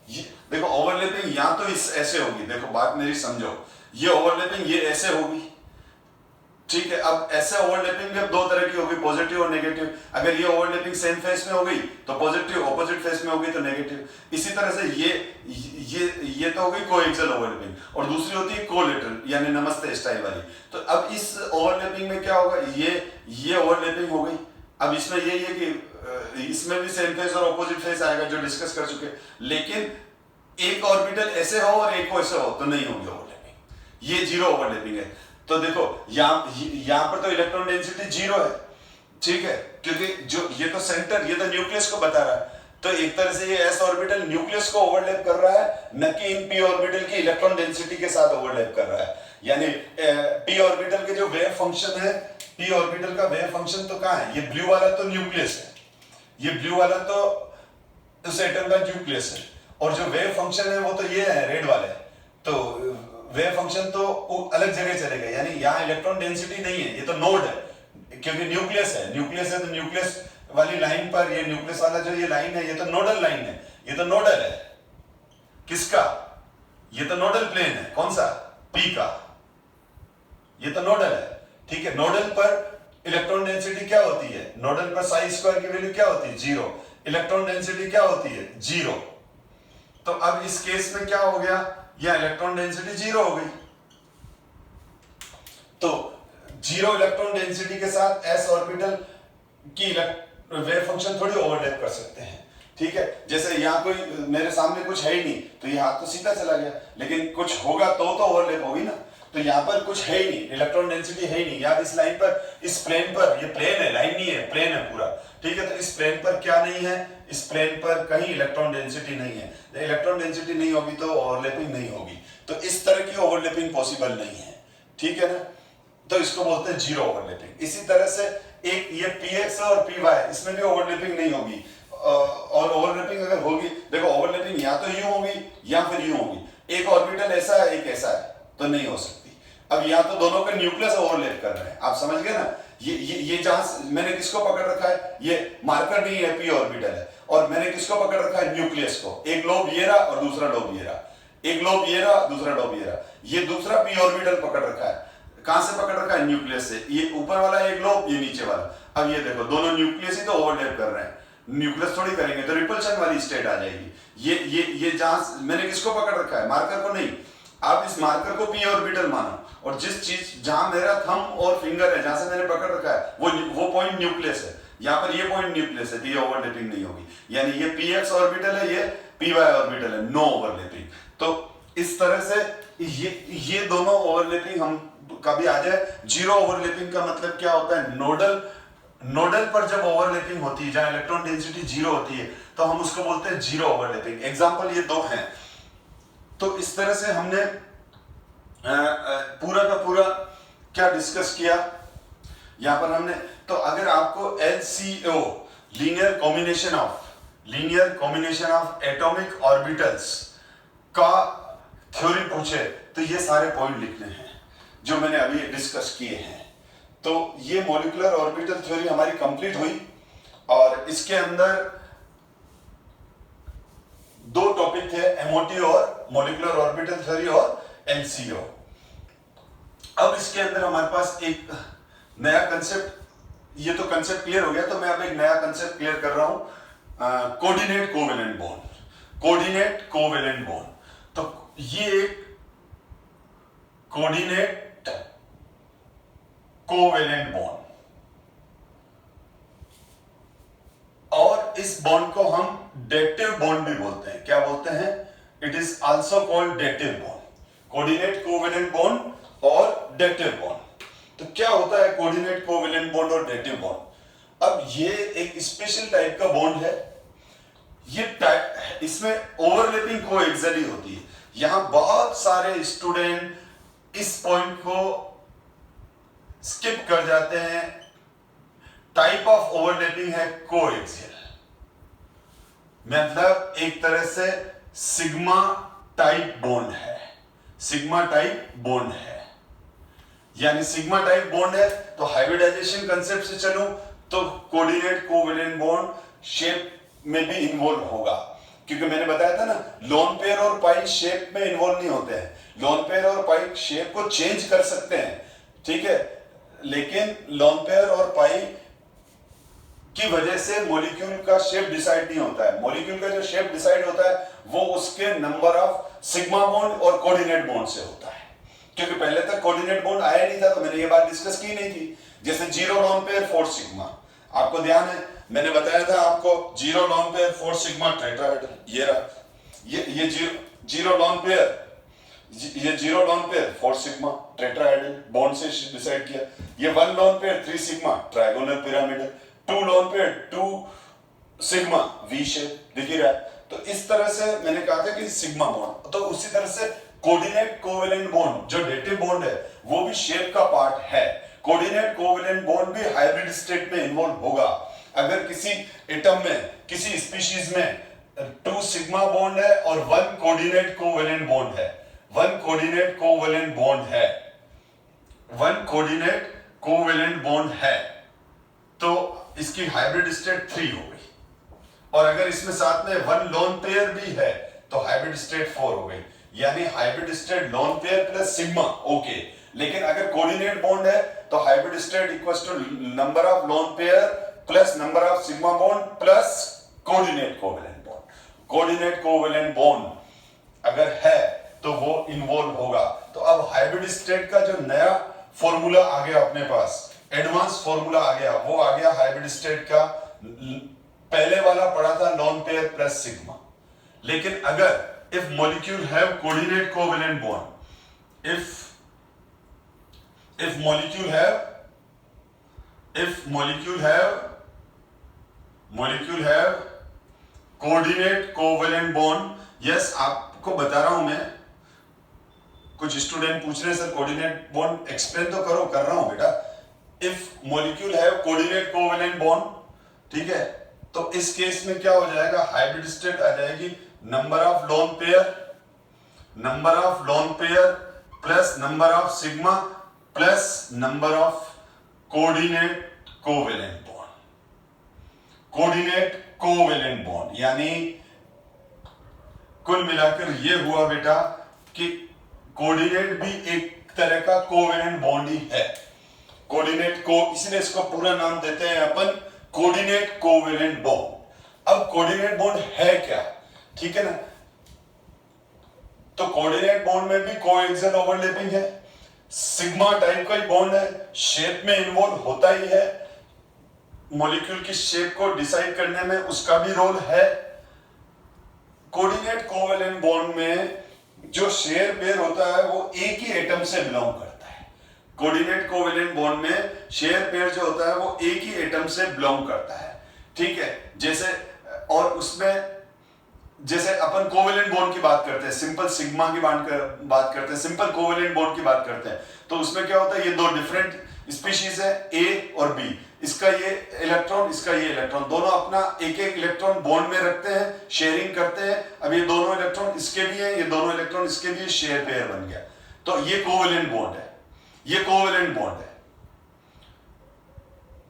ये देखो ओवरलैपिंग या तो इस ऐसे होगी, देखो बात मेरी समझो, ये ओवरलैपिंग ये ऐसे होगी, ठीक है। अब ऐसे ओवरलैपिंग भी अब दो तरह की होगी, पॉजिटिव और नेगेटिव। अगर ये ओवरलैपिंग सेम फेस में हो गई तो पॉजिटिव, ऑपोजिट फेस में होगी तो नेगेटिव। इसी तरह से ये तो हो गई कोएक्सियल ओवरलैपिंग, और दूसरी होती है कोलेटरल यानी नमस्ते स्टाइल वाली। तो अब इस ओवरलैपिंग में क्या होगा, ये ओवरलैपिंग हो गई। अब इसमें यही है कि इसमें भी सेम फेस और ऑपोजिट फेस आएगा जो डिस्कस कर चुके, लेकिन एक ऑर्बिटल ऐसे हो और एक को ऐसे हो तो नहीं होगी ओवरलैपिंग, ये जीरो ओवरलैपिंग है। तो देखो यहां पर तो इलेक्ट्रॉन डेंसिटी जीरो है, ठीक है, क्योंकि जो ये तो सेंटर, ये तो न्यूक्लियस को बता रहा है। तो एक तरह से ये एस ऑर्बिटल न्यूक्लियस को ओवरलैप कर रहा है, न कि इन पी ऑर्बिटल की इलेक्ट्रॉन डेंसिटी के साथ ओवरलैप कर रहा है। यानी पी ऑर्बिटल के जो वेव फंक्शन है, पी ऑर्बिटल का वेव फंक्शन तो कहां है, ये ब्लू वाला तो न्यूक्लियस है, ये ब्लू वाला तो उस एटम का न्यूक्लियस है, और जो वेव फंक्शन है वो तो ये है रेड वाले। तो वेव फंक्शन तो अलग जगह चलेगा, यानी यहाँ इलेक्ट्रॉन डेंसिटी नहीं है, ये तो नोड है, क्योंकि न्यूक्लियस है तो न्यूक्लियस वाली लाइन पर, ये न्यूक्लियस वाला जो ये लाइन है, ये तो नोडल लाइन है, ये तो नोडल है किसका, ये तो नोडल प्लेन है, कौन सा, पी का, ये तो नोडल है, ठीक है। नोडल पर इलेक्ट्रॉन डेंसिटी क्या होती है, नोडल पर साई स्क्वायर की वैल्यू क्या होती है, जीरो, इलेक्ट्रॉन डेंसिटी क्या होती है, जीरो। तो अब इस केस में क्या हो गया, यह इलेक्ट्रॉन डेंसिटी जीरो हो गई। तो जीरो इलेक्ट्रॉन डेंसिटी के साथ एस ऑर्बिटल की वेव फंक्शन थोड़ी ओवरलैप कर सकते हैं, ठीक है। जैसे यहाँ कोई मेरे सामने कुछ है ही नहीं तो ये हाथ तो सीधा चला गया, लेकिन कुछ होगा तो ओवरलैप होगी ना। तो यहाँ पर कुछ है ही नहीं, इलेक्ट्रॉन डेंसिटी है ही नहीं, यहाँ इस लाइन पर, इस प्लेन पर, ये प्लेन है, लाइन नहीं है, प्लेन है पूरा, ठीक है। तो इस प्लेन पर क्या नहीं है, इस प्लेन पर कहीं इलेक्ट्रॉन डेंसिटी नहीं है। इलेक्ट्रॉन डेंसिटी नहीं होगी तो ओवरलैपिंग नहीं होगी, तो इस तरह की ओवरलैपिंग पॉसिबल नहीं है, ठीक है ना। तो इसको बोलते हैं जीरो ओवरलैपिंग। इसी तरह से एक ये पीएक्स और पीवाई, इसमें भी ओवरलैपिंग नहीं होगी, और ओवरलैपिंग अगर होगी, देखो ओवरलैपिंग या तो यूं होगी या फिर यूं होगी, एक ऑर्बिटल ऐसा है एक ऐसा है तो नहीं हो सकती। अब यहाँ तो दोनों का न्यूक्लियस ओवरलैप कर रहे हैं, आप समझ गए ना। ये जहां मैंने किसको पकड़ रखा है, ये मार्कर नहीं है, पी ऑर्बिटल है, और मैंने किसको पकड़ रखा है, न्यूक्लियस को। एक लोब ये रहा और दूसरा लोब ये रहा, एक लोब ये रहा दूसरा लोब ये रहा, ये दूसरा पी ऑर्बिटल पकड़ रखा है। कहां से पकड़ रखा है, न्यूक्लियस से। ये ऊपर वाला एक लोब, ये नीचे वाला। अब ये देखो दोनों न्यूक्लियस ही तो ओवरलैप कर रहे हैं, न्यूक्लियस थोड़ी करेंगे तो रिपल्शन वाली स्टेट आ जाएगी। ये जहां मैंने किसको पकड़ रखा है, मार्कर को नहीं। आप इस मार्कर को पी ऑर्बिटल मानो, और जिस चीज जहां मेरा थंब और फिंगर है, जहां से मैंने पकड़ रखा है, वो पॉइंट न्यूक्लियस है। यहाँ पर ये पॉइंट न्यूक्लियस है, तो ये ओवरलैपिंग नहीं होगी। यानी ये पी एक्स ऑर्बिटल है, ये पी वाई ऑर्बिटल है, नो ओवरलैपिंग। तो इस तरह से ये दोनों ओवरलैपिंग हम कभी आ जाए। जीरो ओवरलैपिंग का मतलब क्या होता है? नोडल पर जब ओवरलैपिंग होती है, जहां इलेक्ट्रॉन डेंसिटी जीरो होती है, तो हम उसको बोलते हैं जीरो ओवरलैपिंग। एग्जांपल ये दो हैं। तो इस तरह से हमने पूरा का पूरा क्या डिस्कस किया यहां पर हमने। तो अगर आपको LCO linear combination of atomic orbitals का थ्योरी पूछे, तो ये सारे पॉइंट लिखने हैं जो मैंने अभी डिस्कस किए हैं। तो ये मॉलिक्यूलर ऑर्बिटल थ्योरी हमारी कंप्लीट हुई, और इसके अंदर दो टॉपिक थे, MOT और मॉलिक्यूलर ऑर्बिटल थ्योरी और LCO। अब इसके अंदर हमारे पास एक नया कंसेप्ट, ये तो कंसेप्ट क्लियर हो गया, तो मैं अब एक नया कंसेप्ट क्लियर कर रहा हूं, कोऑर्डिनेट कोवेलेंट बॉन्ड। तो ये एक कोऑर्डिनेट कोवेलेंट बॉन्ड, और इस बॉन्ड को हम डेटिव बॉन्ड भी बोलते हैं। क्या बोलते हैं? It is also called dative bond. Coordinate covalent bond और डेटिव बॉन्ड। तो क्या होता है कोऑर्डिनेट कोवेलेंट बॉन्ड और डेटिव बॉन्ड? अब ये एक स्पेशल टाइप का बॉन्ड है। ये टाइप, इसमें ओवरलैपिंग कोएक्सियली होती है। यहां बहुत सारे स्टूडेंट इस पॉइंट को स्किप कर जाते हैं। टाइप ऑफ ओवरलैपिंग है कोएक्सियल, मतलब एक तरह से सिग्मा टाइप बॉन्ड है। यानी सिग्मा टाइप बॉन्ड है, तो हाइब्रिडाइजेशन कंसेप्ट से चलूं तो कोऑर्डिनेट कोवेलेंट बॉन्ड शेप में भी इन्वॉल्व होगा, क्योंकि मैंने बताया था ना, लोन पेयर और पाई शेप में इन्वॉल्व नहीं होते हैं। लोन पेयर और पाई शेप को चेंज कर सकते हैं, ठीक है, लेकिन लोन पेयर और पाई की वजह से मॉलिक्यूल का शेप डिसाइड नहीं होता है। मॉलिक्यूल का जो शेप डिसाइड होता है वो उसके नंबर ऑफ सिग्मा बॉन्ड और कोऑर्डिनेट बॉन्ड से होता है, क्योंकि पहले तक कोऑर्डिनेट बॉन्ड आया नहीं था, तो मैंने ये बात डिस्कस की नहीं थी। जैसे जीरो लोन पेयर 4 सिग्मा, आपको ध्यान है मैंने बताया था आपको, zero lone pair 4 sigma tetrahedral, ये रहा, ये जीरो लोन पेयर, ये zero lone pair 4 sigma tetrahedral bond से डिसाइड किया। ये 1 lone pair 3 sigma trigonal pyramidal, 2 lone pair 2 sigma V shape, दिख ही रहा है। तो इस तरह से मैंने कहा था कि सिग्मा बॉन्ड, तो उसी तरह से कोऑर्डिनेट कोवेलेंट बॉन्ड जो डेटिव बॉन्ड है वो भी शेप का पार्ट है। कोऑर्डिनेट कोवेलेंट बॉन्ड भी हाइब्रिड स्टेट में इन्वॉल्व होगा। अगर किसी एटम में, किसी स्पीशीज में 2 सिग्मा बॉन्ड है और 1 कोऑर्डिनेट कोवेलेंट बॉन्ड है, 1 कोऑर्डिनेट कोवेलेंट बॉन्ड है, तो इसकी हाइब्रिड स्टेट 3 हो गई। और अगर इसमें साथ में 1 लोन पेयर भी है तो हाइब्रिड स्टेट 4 हो गई। यानी hybrid state lone pair plus sigma, okay. लेकिन अगर कोऑर्डिनेट बॉन्ड है तो hybrid state equals to number of lone pair plus number of sigma bond plus coordinate covalent bond. Coordinate covalent bond अगर है तो वो इन्वॉल्व होगा। तो अब हाइब्रिड स्टेट का जो नया फॉर्मूला आ गया अपने पास, एडवांस फॉर्मूला आ गया, वो आ गया हाइब्रिड स्टेट का। पहले वाला पढ़ा था लोन पेयर प्लस सिग्मा। लेकिन अगर if molecule have coordinate covalent bond, if molecule have coordinate covalent bond, yes, आपको बता रहा हूं मैं। कुछ स्टूडेंट पूछ रहे हैं सर कोऑर्डिनेट बॉन्ड एक्सप्लेन तो करो, कर रहा हूं बेटा। If molecule have coordinate covalent bond, ठीक है, तो इस केस में क्या हो जाएगा, हाइब्रिड स्टेट आ जाएगी number of lone pair plus number of sigma plus number of coordinate covalent bond. यानी कुल मिलाकर ये हुआ बेटा कि कोऑर्डिनेट भी एक तरह का कोवेलेंट बॉन्ड ही है। कोऑर्डिनेट को, इसलिए इसको पूरा नाम देते हैं अपन कोऑर्डिनेट कोवेलेंट बॉन्ड। अब कोऑर्डिनेट बॉन्ड है क्या, ठीक है ना। तो कोऑर्डिनेट बॉन्ड में भी कोएक्सियल ओवरलैपिंग है, सिग्मा टाइप का ही बॉन्ड है, शेप में इन्वॉल्व होता ही है, मॉलिक्यूल की शेप को डिसाइड करने में उसका भी रोल है। कोऑर्डिनेट कोवेलेंट बॉन्ड में जो शेयर पेयर होता है वो एक ही एटम से बिलोंग करता है। कोऑर्डिनेट कोवेलेंट बॉन्ड में शेयर पेयर जो होता है वो एक ही एटम से बिलोंग करता है, ठीक है। जैसे और उसमें जैसे अपन कोवेलेंट बॉन्ड की बात करते हैं, सिंपल सिग्मा की बात करते हैं, सिंपल कोवेलेंट बॉन्ड की बात करते हैं, तो उसमें क्या होता है, ये दो डिफरेंट स्पीशीज है, ए और बी, इसका ये इलेक्ट्रॉन, इसका ये इलेक्ट्रॉन, दोनों अपना एक एक इलेक्ट्रॉन बॉन्ड में रखते हैं, शेयरिंग करते हैं। अब ये दोनों इलेक्ट्रॉन इसके भी हैं, ये दोनों इलेक्ट्रॉन इसके भी, शेयर पेयर बन गया, तो ये कोवेलेंट बॉन्ड है, ये कोवेलेंट बॉन्ड है।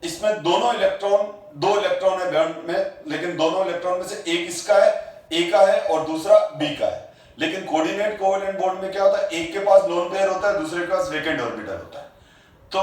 इसमें दोनों इलेक्ट्रॉन, दो इलेक्ट्रॉन है बॉन्ड में, लेकिन दोनों इलेक्ट्रॉन में से एक इसका है, ए का है, और दूसरा बी का है। लेकिन कोऑर्डिनेट कोवेलेंट बॉन्ड में क्या होता है, एक के पास लोन पेयर होता है, दूसरे के पास वेकेंट ऑर्बिटल होता है। तो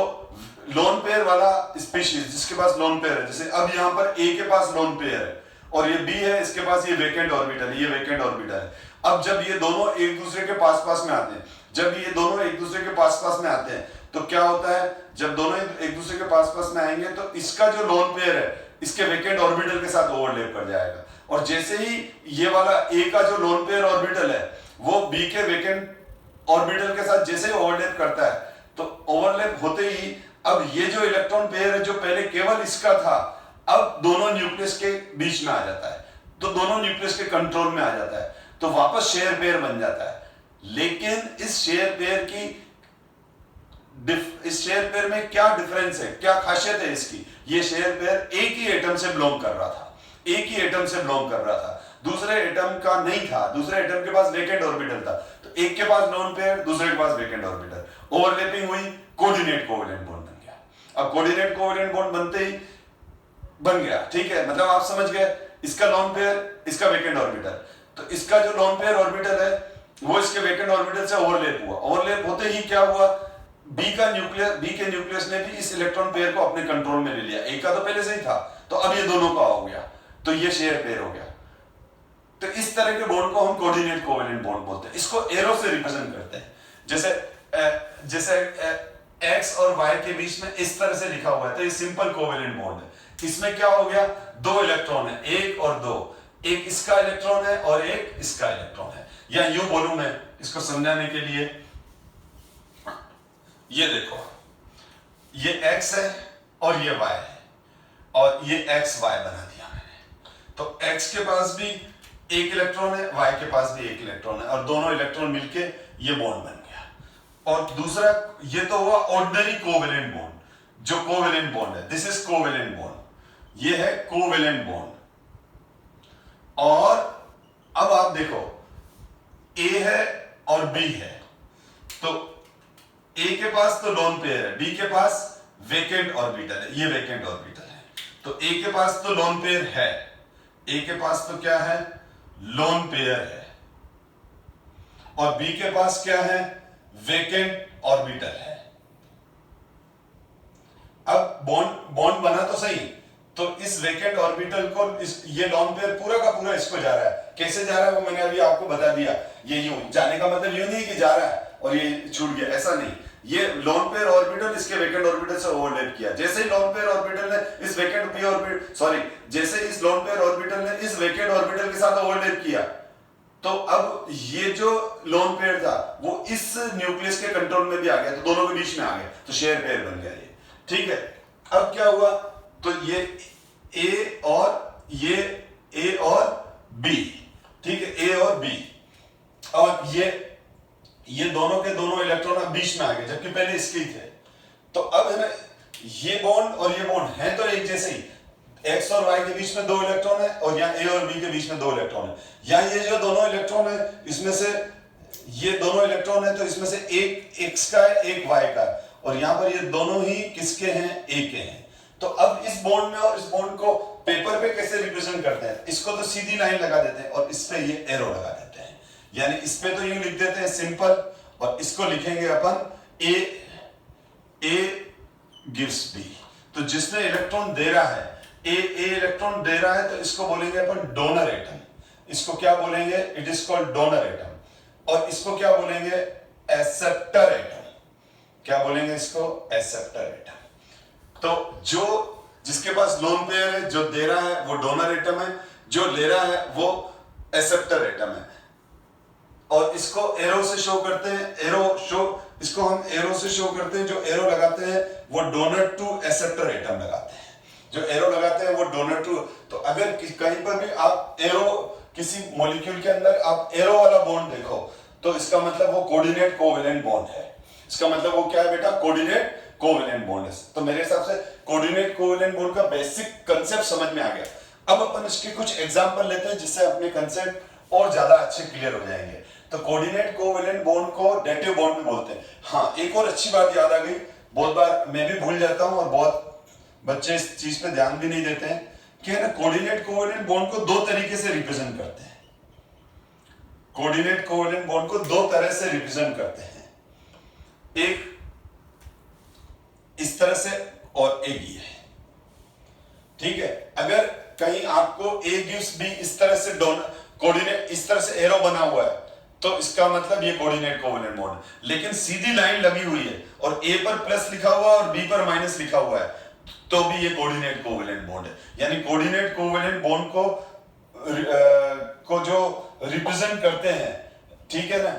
लोन पेयर वाला स्पीशीज जिसके पास लोन पेयर है, जैसे अब यहां पर ए के पास लोन पेयर है और ये बी है, इसके पास ये वेकेंट ऑर्बिटल है, ये वेकेंट ऑर्बिटल है। अब जब ये दोनों एक दूसरे के पास में आते हैं, जब ये दोनों एक दूसरे के पास में आते हैं, तो क्या होता है, जब दोनों एक दूसरे के पास में आएंगे तो इसका जो लोन पेयर है इसके वेकेंट ऑर्बिटल के साथ ओवरलैप कर जाएगा, और जैसे ही ये वाला ए का जो लोन पेयर ऑर्बिटल है वो बी के वेकेंट ऑर्बिटल के साथ जैसे ही ओवरलैप करता है, तो ओवरलैप होते ही अब ये जो इलेक्ट्रॉन पेयर है जो पहले केवल इसका था, अब दोनों न्यूक्लियस के बीच में आ जाता है, तो दोनों न्यूक्लियस के कंट्रोल में आ जाता है, तो वापस शेयर पेयर बन जाता है। लेकिन इस शेयर पेयर में क्या डिफरेंस है, क्या खासियत है इसकी, ये शेयर पेयर एक ही एटम से बिलोंग कर रहा था, एक ही एटम से बिलोंग कर रहा था, दूसरे एटम का नहीं था, दूसरे एटम के पास वेकेंट ऑर्बिटल था, तो एक के पास लोन पेयर, दूसरे के पास वेकेंट ऑर्बिटल, ओवरलैपिंग हुई, कोऑर्डिनेट कोवेलेंट बॉन्ड बन गया। अब कोऑर्डिनेट कोवेलेंट बॉन्ड बनते ही बन गया, ठीक है, मतलब आप समझ गए, इसका लोन पेयर, इसका वेकेंट ऑर्बिटल, तो इसका जो लोन पेयर ऑर्बिटल है वो इसके वेकेंट ऑर्बिटल से ओवरलैप हुआ, ओवरलैप होते ही क्या हुआ, बी के न्यूक्लियस ने भी इस इलेक्ट्रॉन पेयर को अपने कंट्रोल में ले लिया, ए का तो पहले से ही था, तो अब ये दोनों का हो गया, तो ये शेयर पेयर हो गया। तो इस तरह के बॉन्ड को हम कोऑर्डिनेट कोवेलेंट बॉन्ड बोलते हैं, इसको एरो से रिप्रेजेंट करते हैं। जैसे एक्स और वाई के बीच में इस तरह से लिखा हुआ है, तो ये सिंपल कोवेलेंट बॉन्ड है। इसमें क्या हो गया, दो इलेक्ट्रॉन है, एक और दो, एक इसका इलेक्ट्रॉन है और एक इसका इलेक्ट्रॉन है, या यूं बोलूं मैं इसको समझाने के लिए, ये देखो, ये x है और ये y है, और ये x y बना दिया मैंने, तो x के पास भी एक इलेक्ट्रॉन है, y के पास भी एक इलेक्ट्रॉन है, और दोनों इलेक्ट्रॉन मिलके ये बॉन्ड बन गया। और दूसरा, ये तो हुआ ऑर्डिनरी कोवेलेंट बॉन्ड, जो कोवेलेंट बॉन्ड है, दिस इज कोवेलेंट बॉन्ड, ये है कोवेलेंट बॉन्ड। और अब आप देखो, A है और B है, तो A के पास तो लोन पेयर है, B के पास वेकेंट ऑर्बिटल है, ये वेकेंट ऑर्बिटल है, तो A के पास तो लोन पेयर है, A के पास तो क्या है, लोन पेयर है, और B के पास क्या है, वेकेंट ऑर्बिटल है। अब बॉन्ड बना तो सही, तो इस वेकेंट ऑर्बिटल को ये लोन पेयर पूरा का पूरा इसको जा रहा है, कैसे जा रहा है वो मैंने अभी आपको बता दिया, ये यूं जाने का मतलब यूं नहीं कि जा रहा है और ये छूट गया, ऐसा नहीं, ये लोन पेयर ऑर्बिटल इसके वेकेंट ऑर्बिटल से ओवरलैप किया, जैसे ही लोन पेयर ऑर्बिटल ने इस वेकेंट पी ऑर्बिटल जैसे इस लोन पेयर ऑर्बिटल ने इस वेकेंट ऑर्बिटल के साथ ओवरलैप किया, तो अब ये जो लोन पेयर था वो इस न्यूक्लियस के कंट्रोल में भी आ गया, तो दोनों के बीच में आ गया, तो शेयर पेयर बन गया ये, ठीक है। अब क्या हुआ, तो ये A और ये A और B, ठीक है, A और B, और ये दोनों के दोनों इलेक्ट्रॉन अब बीच में आ गए, जबकि पहले इसके ही थे। तो अब है ना, ये बॉन्ड और ये बॉन्ड है तो एक जैसे ही, X और Y के बीच में दो इलेक्ट्रॉन है, और यहाँ A और B के बीच में दो इलेक्ट्रॉन है, यहाँ ये जो दोनों इलेक्ट्रॉन है इसमें से ये दोनों इलेक्ट्रॉन है, तो इसमें से एक X का है, एक Y का है, और यहाँ पर ये दोनों ही किसके हैं, A के हैं। तो अब इस बॉन्ड में और इस बॉन्ड को पेपर पे कैसे रिप्रेजेंट करते हैं, इसको तो सीधी लाइन लगा देते हैं और इस पे ये एरो लगा देते हैं, यानी इस पे तो यूं लिख देते हैं सिंपल, और इसको लिखेंगे अपन A गिव्स B, तो जिसने इलेक्ट्रॉन दे रहा है, A इलेक्ट्रॉन दे रहा है, तो इसको बोलेंगे अपन डोनर एटम, इसको क्या बोलेंगे, it is called donor atom. और इसको क्या बोलेंगे, एक्सेप्टर एटम। क्या बोलेंगे इसको, एक्सेप्टर एटम। तो जो जिसके पास लोन पेयर है, जो दे रहा है वो डोनर एटम है, जो ले रहा है वो एक्सेप्टर एटम है। और इसको एरो से शो करते हैं, इसको हम एरो से शो करते हैं। जो एरो लगाते हैं वो डोनर टू एक्सेप्टर एटम लगाते हैं। जो एरो लगाते हैं वो डोनर टू। तो अगर कहीं पर भी आप एरो, किसी मॉलिक्यूल के अंदर आप एरो वाला बॉन्ड देखो, तो इसका मतलब वो कोऑर्डिनेट कोवेलेंट बॉन्ड है। इसका मतलब वो क्या है बेटा, कोऑर्डिनेट कोवेलेंट बॉन्ड है। तो मेरे हिसाब से कोऑर्डिनेट कोवेलेंट बॉन्ड का बेसिक कंसेप्ट समझ में आ गया। अब अपन इसके कुछ एग्जांपल लेते हैं जिससे अपने कंसेप्ट और ज्यादा अच्छे क्लियर हो जाएंगे। तो कोऑर्डिनेट कोवेलेंट बॉन्ड को डेटिव बॉन्ड भी बोलते हैं। हाँ, एक और अच्छी बात याद आ गई, बहुत बार मैं भी भूल जाता हूं और बहुत बच्चे इस चीज पे ध्यान भी नहीं देते हैं कि है ना, कोऑर्डिनेट कोवेलेंट बॉन्ड को दो तरीके से रिप्रेजेंट करते हैं। कोऑर्डिनेट कोवेलेंट बॉन्ड को दो तरह से रिप्रेजेंट करते हैं, एक इस तरह से और एक ये। ठीक है, अगर कहीं आपको ए गिव्स बी इस तरह से कोऑर्डिनेट, इस तरह से एरो बना हुआ है, तो इसका मतलब ये कोऑर्डिनेट कोवेलेंट बॉन्ड है। लेकिन सीधी लाइन लगी हुई है और ए पर प्लस लिखा हुआ है और बी पर माइनस लिखा हुआ है, तो भी ये कोऑर्डिनेट कोवेलेंट बॉन्ड है। यानी कोऑर्डिनेट कोवेलेंट बॉन्ड को जो रिप्रेजेंट करते हैं, ठीक है ना,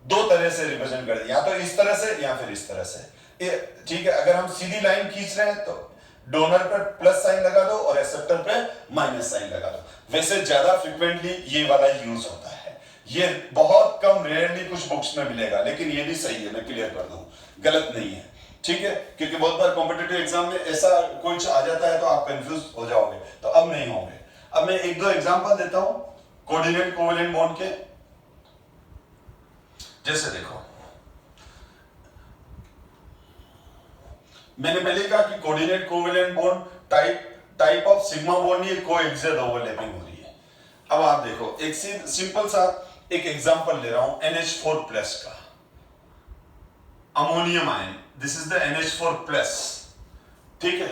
दो तरह से रिप्रेजेंट करते हैं, या तो इस तरह से या फिर इस तरह से। ठीक है, अगर हम सीधी लाइन खींच रहे हैं तो डोनर पर प्लस साइन लगा दो और एक्सेप्टर पे माइनस साइन लगा दो। वैसे ज्यादा फ्रिक्वेंटली ये वाला यूज होता है, ये बहुत कम, रेयरली कुछ बुक्स में मिलेगा, लेकिन ये भी सही है, मैं क्लियर कर दूं, गलत नहीं है। ठीक है, क्योंकि बहुत बार कॉम्पिटिटिव एग्जाम में ऐसा कुछ आ जाता है तो आप कंफ्यूज हो जाओगे, तो अब नहीं होंगे। अब मैं एक दो एग्जांपल देता हूं कोऑर्डिनेट कोवेलेंट बॉन्ड के। जैसे देखो, मैंने पहले कहा कि coordinate covalent bond type of sigma bond, ये कोएक्सियल ओवरलैपिंग हो रही है। अब आप देखो, एक सिंपल सा एक एग्जांपल ले रहा हूं NH4+ का, ammonium ion, this is the NH4+। ठीक है,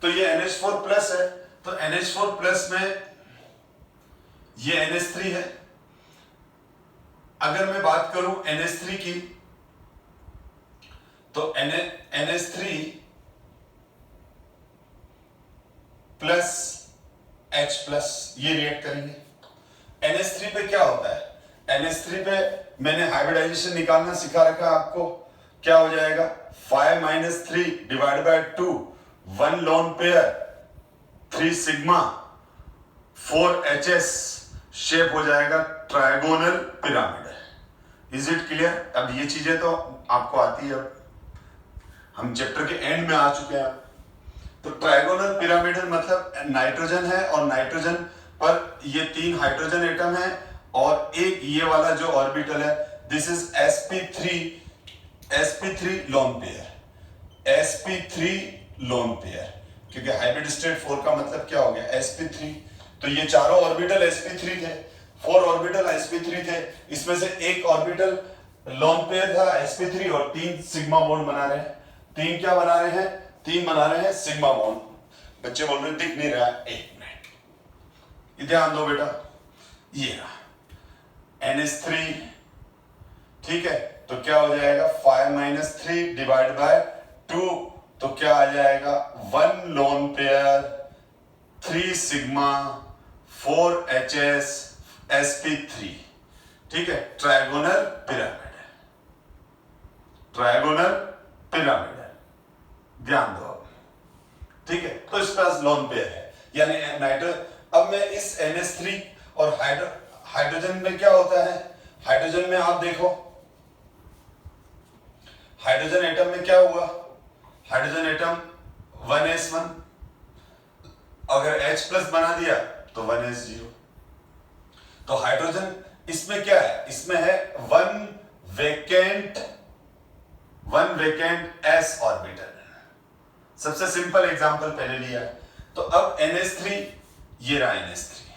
तो ये NH4+ है, तो NH4+ में ये NH3 है। अगर मैं बात करूं NH3 की, तो NH3 प्लस H+ ये रिएक्ट करेंगे। NH3 पे क्या होता है, NH3 पे मैंने हाइब्रिडाइजेशन निकालना सिखा रखा आपको। क्या हो जाएगा, 5 - 3 divide by 2, 1 lone pair, 3 sigma, 4 HS, shape हो जाएगा trigonal pyramid. Is it clear? अब ये चीजें तो आपको आती है, हम चैप्टर के एंड में आ चुके हैं। तो ट्रायगोनल पिरामिड मतलब नाइट्रोजन है और नाइट्रोजन पर ये 3 हाइड्रोजन एटम है और एक ये वाला जो ऑर्बिटल है, this is sp3 lone pair, sp3 lone pair, क्योंकि हाइब्रिड स्टेट 4 का मतलब क्या हो गया, sp3। तो ये चारों ऑर्बिटल sp3 थे, 4 ऑर्बिटल sp3 थे, इसमें से एक ऑर्बिटल लोन पेयर था sp3 और 3 सिग्मा बॉन्ड बना रहे हैं। 3 क्या बना रहे हैं, 3 बना रहे हैं सिग्मा बॉन्ड। बच्चे बोल रहे दिख नहीं रहा है, एक मिनट ध्यान दो बेटा, ये रहा NH3। ठीक है, तो क्या हो जाएगा, 5 - 3 डिवाइड बाय 2, तो क्या आ जाएगा, 1 lone pair, 3 sigma, 4 HS, sp3। ठीक है, ट्रायगोनल पिरामिड है, ट्रायगोनल पिरामिड है, ध्यान दो। ठीक है, तो इस पास लोन पेयर है, यानी नाइट्रोजन। अब मैं इस NH3 और हाइड्रोजन में क्या होता है, हाइड्रोजन में आप देखो, हाइड्रोजन एटम में क्या हुआ, हाइड्रोजन एटम 1s1, अगर H+ बना दिया तो 1s0। तो हाइड्रोजन इसमें क्या है, इसमें है 1 वेकेंट s ऑर्बिटल। सबसे सिंपल एग्जांपल पहले लिया है। तो अब NH3, ये रहा NH3,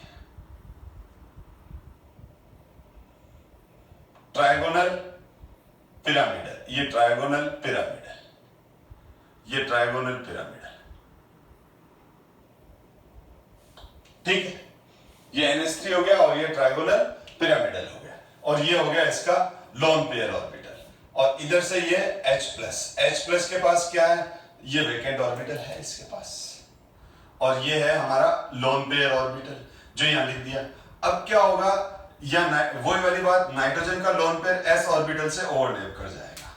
ट्रायगोनल पिरामिड, ये ट्रायगोनल पिरामिड है, ये ट्रायगोनल पिरामिड है। ठीक है, ये NH3 हो गया और ये ट्रायगोनल पिरामिडल हो गया। और ये हो गया इसका लोन पेयर ऑर्बिटल, और इधर से ये H+ के पास क्या है, ये वेकेंट ऑर्बिटल है इसके पास, और ये है हमारा लोन पेयर ऑर्बिटल जो यहां लिख दिया। अब क्या होगा, या वही वाली बात, नाइट्रोजन का लोन पेयर s ऑर्बिटल से ओवरलैप कर जाएगा,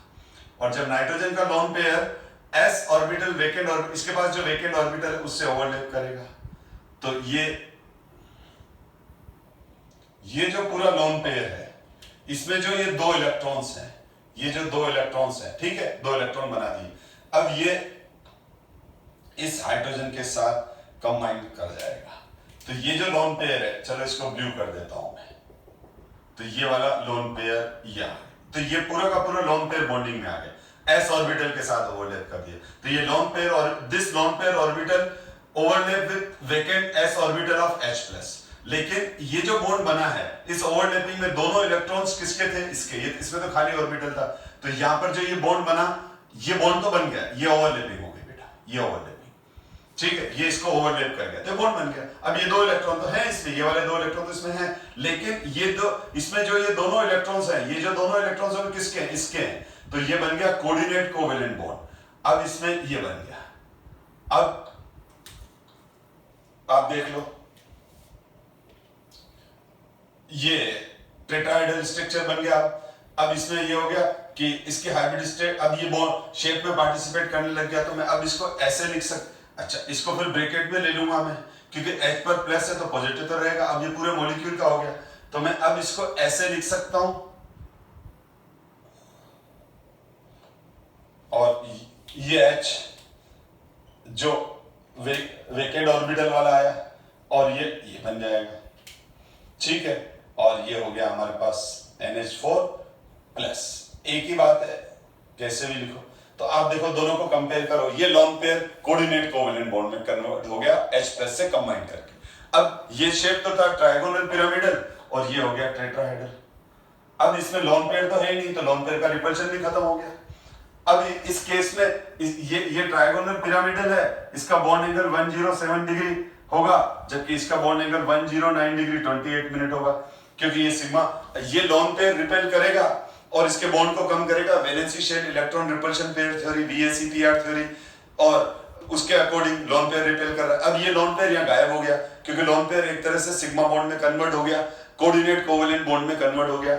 और जब नाइट्रोजन का lone pair s orbital vacant और इसके पास जो वेकेंट ऑर्बिटल है उससे ओवरलैप करेगा, तो ये जो पूरा लोन पेयर है इसमें जो ये 2 इलेक्ट्रॉन्स हैं, ये जो 2 इलेक्ट्रॉन्स हैं, ठीक है, 2 इलेक्ट्रॉन बना दिए। अब ये इस हाइड्रोजन के साथ कंबाइन कर जाएगा, तो ये जो लोन पेयर है, चलो इसको ब्लू कर देता हूं मैं, तो ये वाला लोन पेयर यहां, तो ये पूरा का पूरा लोन पेयर बॉन्डिंग में आ गया, s ऑर्बिटल के साथ ओवरलैप कर दिया, तो ये लोन पेयर और this lone pair orbital overlap with vacant s orbital of H+। लेकिन ये जो बॉन्ड बना है, इस ओवरलैपिंग में दोनों इलेक्ट्रॉन्स किसके थे, इसके, ये इसमें तो खाली ऑर्बिटल था, तो यहां पर जो ये बॉन्ड बना, ये बॉन्ड तो बन गया, ये ओवरलैपिंग हो गई बेटा, ये ओवरलैपिंग, ठीक है, ये इसको ओवरलैप कर गया तो बॉन्ड बन गया। अब ये 2 इलेक्ट्रॉन तो है इसमें, ये वाले 2 इलेक्ट्रॉन तो इसमें हैं, लेकिन ये दो, इसमें जो ये दोनों इलेक्ट्रॉन्स हैं, ये जो दोनों इलेक्ट्रॉन्स हैं किसके हैं, इसके हैं, तो ये बन गया कोऑर्डिनेट कोवेलेंट बॉन्ड। अब इसमें ये बन गया, अब आप देख लो, ये टेट्राहेड्रल स्ट्रक्चर बन गया। अब इसमें ये हो गया कि इसके हाइब्रिड स्टेट, अब ये बॉन्ड शेप में पार्टिसिपेट करने लग गया, तो मैं अब इसको ऐसे लिख अच्छा, इसको फिर ब्रैकेट में ले लूंगा मैं, क्योंकि H पर प्लस है तो पॉजिटिव तो रहेगा। अब ये पूरे मॉलिक्यूल का हो गया, तो मैं अब इसको ऐसे लिख सकता हूं, और ये H जो वेकेंट ऑर्बिटल वाला आया, और ये बन जाएगा, ठीक है, और ये हो गया हमारे पास NH4+। एक ही बात है, कैसे भी लिखो, तो आप देखो दोनों को कंपेयर करो, ये lone pair coordinate covalent bond में कन्वर्ट हो गया H+ से कंबाइन करके। अब ये शेप तो था ट्रायगोनल पिरामिडल, और ये हो गया टेट्राहेड्रल। अब इसमें लोन पेयर तो है ही नहीं, तो लोन पेयर का रिपल्शन भी खत्म हो गया। अब इस केस में ये ट्रायगोनल पिरामिडल है, इसका बॉन्ड एंगल 107 डिग्री होगा, जबकि इसका बॉन्ड एंगल 109 डिग्री 28 मिनट होगा, क्योंकि ये सिग्मा, ये लोन पेयर रिपेल करेगा और इसके बॉन्ड को कम करेगा, valency shell electron repulsion pair theory, VACTR theory, और उसके अकॉर्डिंग लोन पेयर रिपेल कर रहा है। अब ये लोन पेयर यहाँ गायब हो गया, क्योंकि लोन पेयर एक तरह से सिग्मा बॉन्ड में कन्वर्ट हो गया, कोऑर्डिनेट कोवेलेंट बॉन्ड में कन्वर्ट हो गया।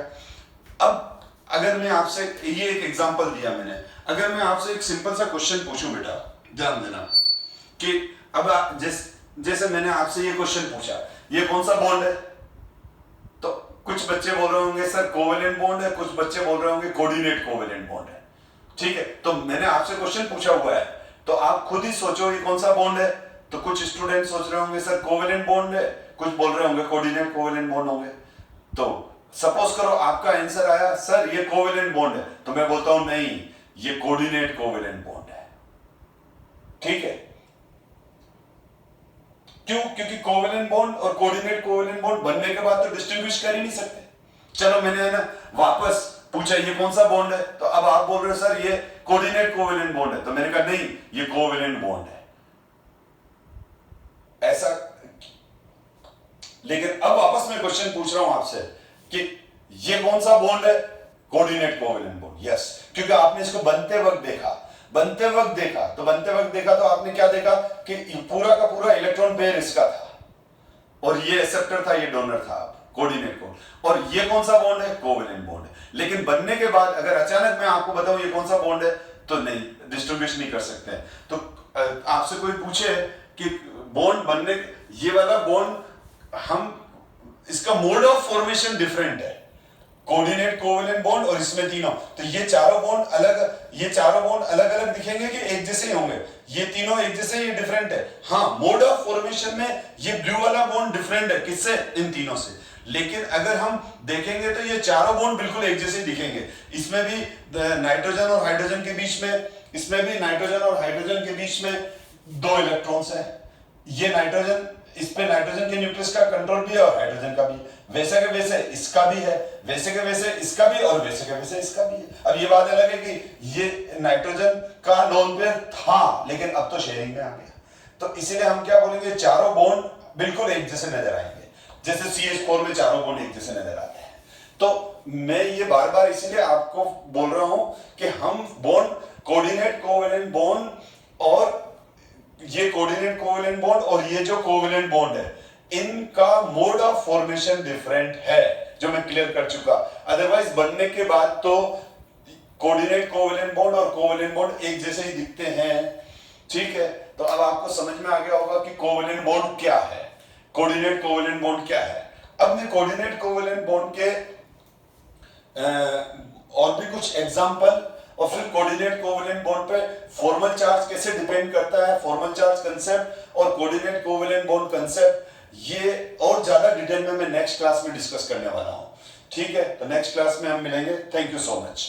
अब अगर मैं आपसे, ये एक एग्जांपल दिया मैंने, अगर मैं आपसे एक सिंपल सा क्वेश्चन पूछूं बेटा, ध्यान देना, कि अब जैसे मैंने आपसे ये क्वेश्चन पूछा, ये कौन सा बॉन्ड है, तो कुछ बच्चे बोल रहे होंगे सर कोवेलेंट बॉन्ड है, कुछ बच्चे बोल रहे होंगे कोऑर्डिनेट कोवेलेंट बॉन्ड है, ठीक है। तो मैंने आपसे क्वेश्चन पूछा हुआ है, तो आप खुद ही सोचो ये कौन सा बॉन्ड है। तो कुछ स्टूडेंट सोच रहे होंगे सर कोवेलेंट बॉन्ड है, कुछ बोल रहे होंगे कोऑर्डिनेट कोवेलेंट बॉन्ड होंगे। तो सपोज करो आपका आंसर आया सर ये कोवेलेंट बॉन्ड है, तो मैं बोलता हूं नहीं, ये कोऑर्डिनेट कोवेलेंट बॉन्ड है, ठीक है। क्यों? क्योंकि कोवेलेंट बॉन्ड और कोऑर्डिनेट कोवेलेंट बॉन्ड बनने के बाद तो डिस्टिंग्विश कर ही नहीं सकते। चलो मैंने ना वापस पूछा ये कौन सा बॉन्ड है, तो अब आप बोल रहे हो सर ये कोऑर्डिनेट कोवेलेंट बॉन्ड है, तो मैंने कहा नहीं ये कोवेलेंट बॉन्ड है, ऐसा। लेकिन अब वापस मैं क्वेश्चन पूछ रहा हूं आपसे कि ये कौन सा बॉन्ड है, कोऑर्डिनेट कोवेलेंट बॉन्ड, यस, क्योंकि आपने इसको बनते वक्त देखा तो आपने क्या देखा कि पूरा का पूरा इलेक्ट्रॉन पेयर इसका था, और ये एक्सेप्टर था, ये डोनर था, कोऑर्डिनेट बॉन्ड। और ये कौन सा बॉन्ड है, कोवेलेंट बॉन्ड है। लेकिन बनने के बाद अगर अचानक मैं आपको बताऊं ये कौन सा बॉन्ड है, तो नहीं, डिस्टिंग्विश नहीं कर सकते। तो आपसे कोई पूछे कि बॉन्ड बनने, ये वाला बॉन्ड हम, इसका मोड ऑफ फॉर्मेशन डिफरेंट है, कोऑर्डिनेट कोवेलेंट बॉन्ड और इसमें तीनों, तो ये चारों बॉन्ड अलग अलग दिखेंगे कि एक जैसे ही होंगे, ये तीनों एक जैसे, ये डिफरेंट है। हाँ, मोड ऑफ फॉर्मेशन में ये ब्लू वाला बॉन्ड डिफरेंट है, किससे, इन तीनों से। लेकिन अगर हम देखेंगे तो ये चारों बॉन्ड बिल्कुल एक जैसे दिखेंगे। इसमें भी नाइट्रोजन और हाइड्रोजन के बीच में, इसमें भी नाइट्रोजन और हाइड्रोजन के बीच में 2 इलेक्ट्रॉन्स हैं। ये नाइट्रोजन, इस पे नाइट्रोजन के न्यूक्लियस का कंट्रोल भी है और हाइड्रोजन का भी, वैसे के वैसे इसका भी है, वैसे के वैसे इसका भी, और वैसे के वैसे इसका भी है। अब ये बात अलग है कि ये नाइट्रोजन का लोन पेयर था, लेकिन अब तो शेयरिंग में आ गया, तो इसीलिए हम क्या बोलेंगे, चारों बॉन्ड बिल्कुल एक जैसे नजर आएंगे, जैसे CH4 में चारों बॉन्ड एक जैसे नजर आते हैं। तो मैं ये बार बार इसीलिए आपको बोल रहा हूं कि हम बॉन्ड कोऑर्डिनेट कोवेलेंट बॉन्ड और ये कोऑर्डिनेट कोवेलेंट बॉन्ड और ये जो कोवेलेंट बॉन्ड है, इनका मोड ऑफ फॉर्मेशन डिफरेंट है, जो मैं क्लियर कर चुका। अदरवाइज बनने के बाद तो कोऑर्डिनेट कोवेलेंट बॉन्ड और कोवेलेंट बॉन्ड एक जैसे ही दिखते हैं, ठीक है। तो अब आपको समझ में आ गया होगा कि कोवेलेंट बॉन्ड क्या है, कोऑर्डिनेट कोवेलेंट बॉन्ड क्या है। अब मैं कोऑर्डिनेट कोवेलेंट बॉन्ड के और भी कुछ एग्जांपल और फिर कोऑर्डिनेट कोवेलेंट बॉन्ड पे फॉर्मल चार्ज कैसे डिपेंड करता है, फॉर्मल चार्ज कंसेप्ट और कोऑर्डिनेट कोवेलेंट बॉन्ड कंसेप्ट, ये और ज्यादा डिटेल में मैं नेक्स्ट क्लास में डिस्कस करने वाला हूं, ठीक है। तो नेक्स्ट क्लास में हम मिलेंगे। Thank you so much.